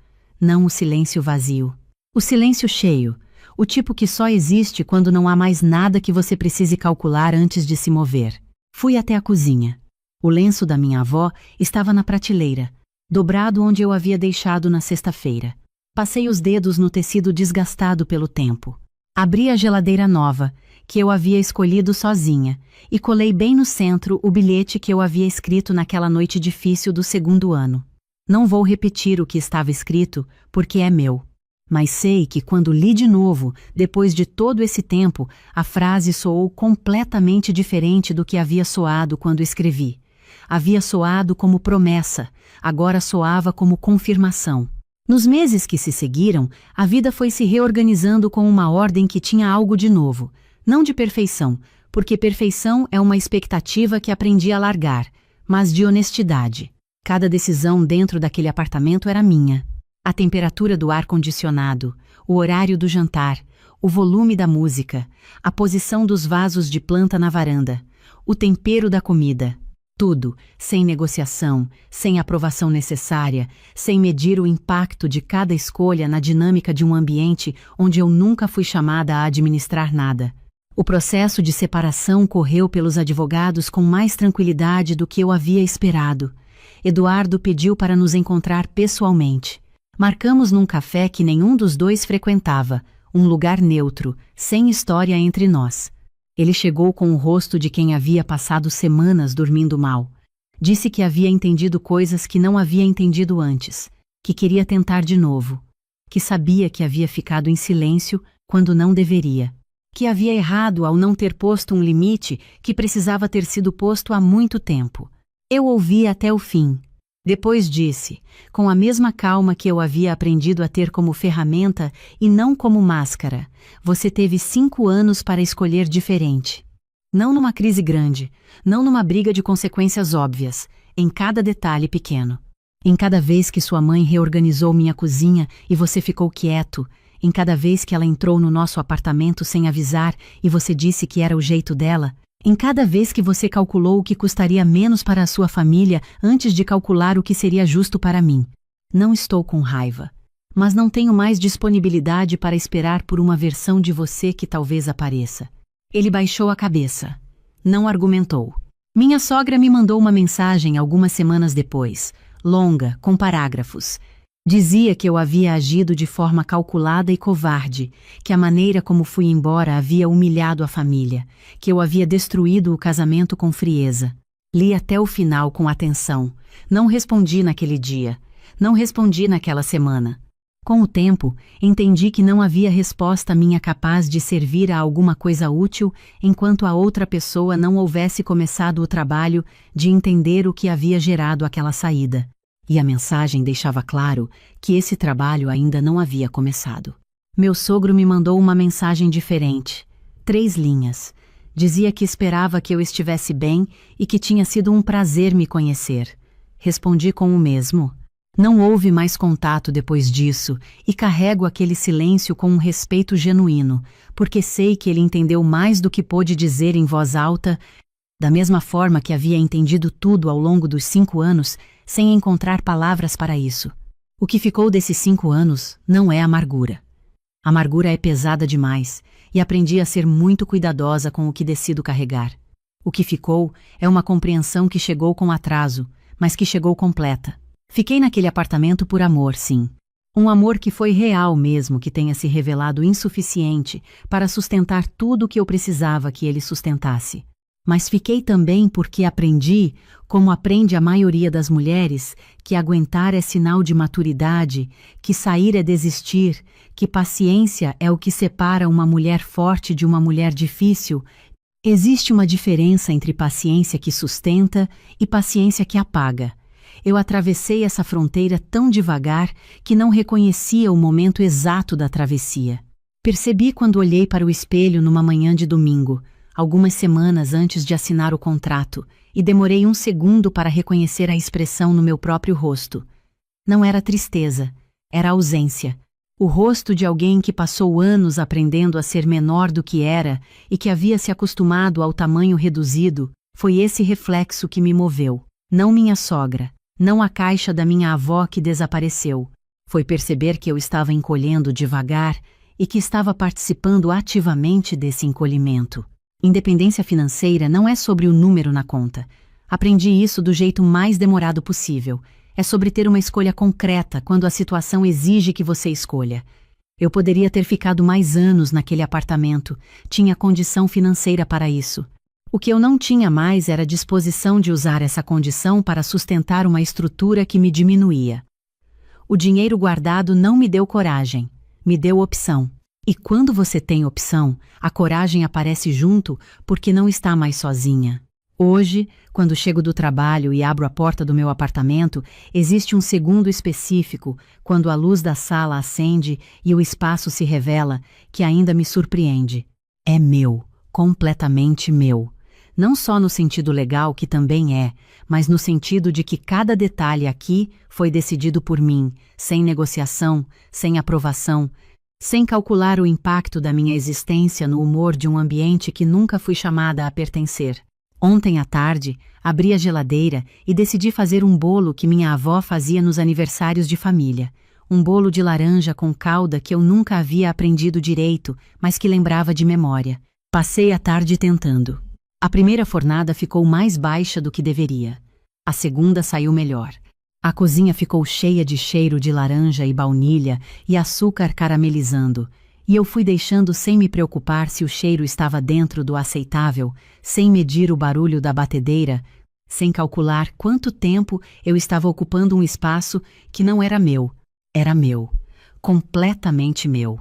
Não o silêncio vazio. O silêncio cheio, o tipo que só existe quando não há mais nada que você precise calcular antes de se mover. Fui até a cozinha. O lenço da minha avó estava na prateleira, dobrado onde eu havia deixado na sexta-feira. Passei os dedos no tecido desgastado pelo tempo. Abri a geladeira nova, que eu havia escolhido sozinha, e colei bem no centro o bilhete que eu havia escrito naquela noite difícil do 2º ano. Não vou repetir o que estava escrito, porque é meu. Mas sei que quando li de novo, depois de todo esse tempo, a frase soou completamente diferente do que havia soado quando escrevi. Havia soado como promessa, agora soava como confirmação. Nos meses que se seguiram, a vida foi se reorganizando com uma ordem que tinha algo de novo. Não de perfeição, porque perfeição é uma expectativa que aprendi a largar, mas de honestidade. Cada decisão dentro daquele apartamento era minha. A temperatura do ar-condicionado, o horário do jantar, o volume da música, a posição dos vasos de planta na varanda, o tempero da comida. Tudo, sem negociação, sem aprovação necessária, sem medir o impacto de cada escolha na dinâmica de um ambiente onde eu nunca fui chamada a administrar nada. O processo de separação correu pelos advogados com mais tranquilidade do que eu havia esperado. Eduardo pediu para nos encontrar pessoalmente. Marcamos num café que nenhum dos dois frequentava, um lugar neutro, sem história entre nós. Ele chegou com o rosto de quem havia passado semanas dormindo mal. Disse que havia entendido coisas que não havia entendido antes, que queria tentar de novo, que sabia que havia ficado em silêncio quando não deveria, que havia errado ao não ter posto um limite que precisava ter sido posto há muito tempo. Eu ouvi até o fim. Depois disse, com a mesma calma que eu havia aprendido a ter como ferramenta e não como máscara, você teve 5 anos para escolher diferente. Não numa crise grande, não numa briga de consequências óbvias, em cada detalhe pequeno. Em cada vez que sua mãe reorganizou minha cozinha e você ficou quieto, em cada vez que ela entrou no nosso apartamento sem avisar e você disse que era o jeito dela, em cada vez que você calculou o que custaria menos para a sua família antes de calcular o que seria justo para mim. Não estou com raiva, mas não tenho mais disponibilidade para esperar por uma versão de você que talvez apareça. Ele baixou a cabeça. Não argumentou. Minha sogra me mandou uma mensagem algumas semanas depois, longa, com parágrafos. Dizia que eu havia agido de forma calculada e covarde, que a maneira como fui embora havia humilhado a família, que eu havia destruído o casamento com frieza. Li até o final com atenção. Não respondi naquele dia. Não respondi naquela semana. Com o tempo, entendi que não havia resposta minha capaz de servir a alguma coisa útil enquanto a outra pessoa não houvesse começado o trabalho de entender o que havia gerado aquela saída. E a mensagem deixava claro que esse trabalho ainda não havia começado. Meu sogro me mandou uma mensagem diferente. 3 linhas. Dizia que esperava que eu estivesse bem e que tinha sido um prazer me conhecer. Respondi com o mesmo. Não houve mais contato depois disso e carrego aquele silêncio com um respeito genuíno, porque sei que ele entendeu mais do que pôde dizer em voz alta Da mesma forma que havia entendido tudo ao longo dos 5 anos, sem encontrar palavras para isso. O que ficou desses 5 anos não é amargura. Amargura é pesada demais, e aprendi a ser muito cuidadosa com o que decido carregar. O que ficou é uma compreensão que chegou com atraso, mas que chegou completa. Fiquei naquele apartamento por amor, sim. Um amor que foi real mesmo que tenha se revelado insuficiente para sustentar tudo o que eu precisava que ele sustentasse. Mas fiquei também porque aprendi, como aprende a maioria das mulheres, que aguentar é sinal de maturidade, que sair é desistir, que paciência é o que separa uma mulher forte de uma mulher difícil. Existe uma diferença entre paciência que sustenta e paciência que apaga. Eu atravessei essa fronteira tão devagar que não reconhecia o momento exato da travessia. Percebi quando olhei para o espelho numa manhã de domingo, algumas semanas antes de assinar o contrato, e demorei um segundo para reconhecer a expressão no meu próprio rosto. Não era tristeza, era ausência. O rosto de alguém que passou anos aprendendo a ser menor do que era e que havia se acostumado ao tamanho reduzido, foi esse reflexo que me moveu. Não minha sogra, não a caixa da minha avó que desapareceu. Foi perceber que eu estava encolhendo devagar e que estava participando ativamente desse encolhimento. Independência financeira não é sobre o número na conta. Aprendi isso do jeito mais demorado possível. É sobre ter uma escolha concreta quando a situação exige que você escolha. Eu poderia ter ficado mais anos naquele apartamento, tinha condição financeira para isso. O que eu não tinha mais era disposição de usar essa condição para sustentar uma estrutura que me diminuía. O dinheiro guardado não me deu coragem, me deu opção. E quando você tem opção, a coragem aparece junto porque não está mais sozinha. Hoje, quando chego do trabalho e abro a porta do meu apartamento, existe um segundo específico, quando a luz da sala acende e o espaço se revela, que ainda me surpreende. É meu, completamente meu. Não só no sentido legal, que também é, mas no sentido de que cada detalhe aqui foi decidido por mim, sem negociação, sem aprovação, sem calcular o impacto da minha existência no humor de um ambiente que nunca fui chamada a pertencer. Ontem à tarde, abri a geladeira e decidi fazer um bolo que minha avó fazia nos aniversários de família. Um bolo de laranja com calda que eu nunca havia aprendido direito, mas que lembrava de memória. Passei a tarde tentando. A primeira fornada ficou mais baixa do que deveria. A segunda saiu melhor. A cozinha ficou cheia de cheiro de laranja e baunilha e açúcar caramelizando, e eu fui deixando sem me preocupar se o cheiro estava dentro do aceitável, sem medir o barulho da batedeira, sem calcular quanto tempo eu estava ocupando um espaço que não era meu, completamente meu.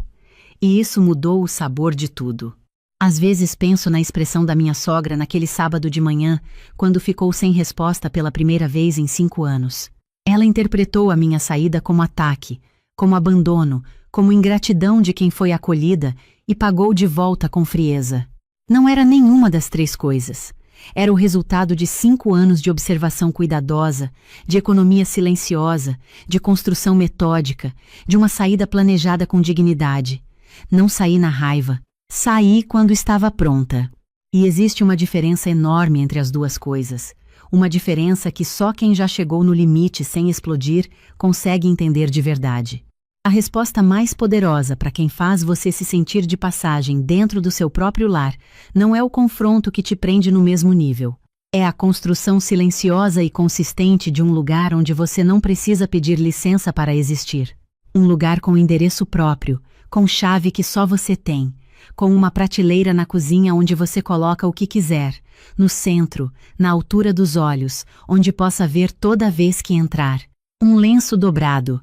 E isso mudou o sabor de tudo. Às vezes penso na expressão da minha sogra naquele sábado de manhã, quando ficou sem resposta pela primeira vez em 5 anos. Ela interpretou a minha saída como ataque, como abandono, como ingratidão de quem foi acolhida e pagou de volta com frieza. Não era nenhuma das 3 coisas. Era o resultado de 5 anos de observação cuidadosa, de economia silenciosa, de construção metódica, de uma saída planejada com dignidade. Não saí na raiva, saí quando estava pronta. E existe uma diferença enorme entre as duas coisas. Uma diferença que só quem já chegou no limite sem explodir consegue entender de verdade. A resposta mais poderosa para quem faz você se sentir de passagem dentro do seu próprio lar não é o confronto que te prende no mesmo nível. É a construção silenciosa e consistente de um lugar onde você não precisa pedir licença para existir. Um lugar com endereço próprio, com chave que só você tem, com uma prateleira na cozinha onde você coloca o que quiser, no centro, na altura dos olhos, onde possa ver toda vez que entrar. Um lenço dobrado,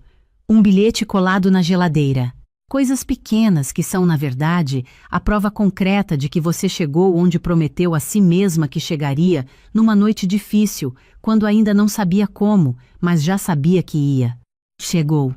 um bilhete colado na geladeira. Coisas pequenas que são, na verdade, a prova concreta de que você chegou onde prometeu a si mesma que chegaria numa noite difícil, quando ainda não sabia como, mas já sabia que ia. Chegou.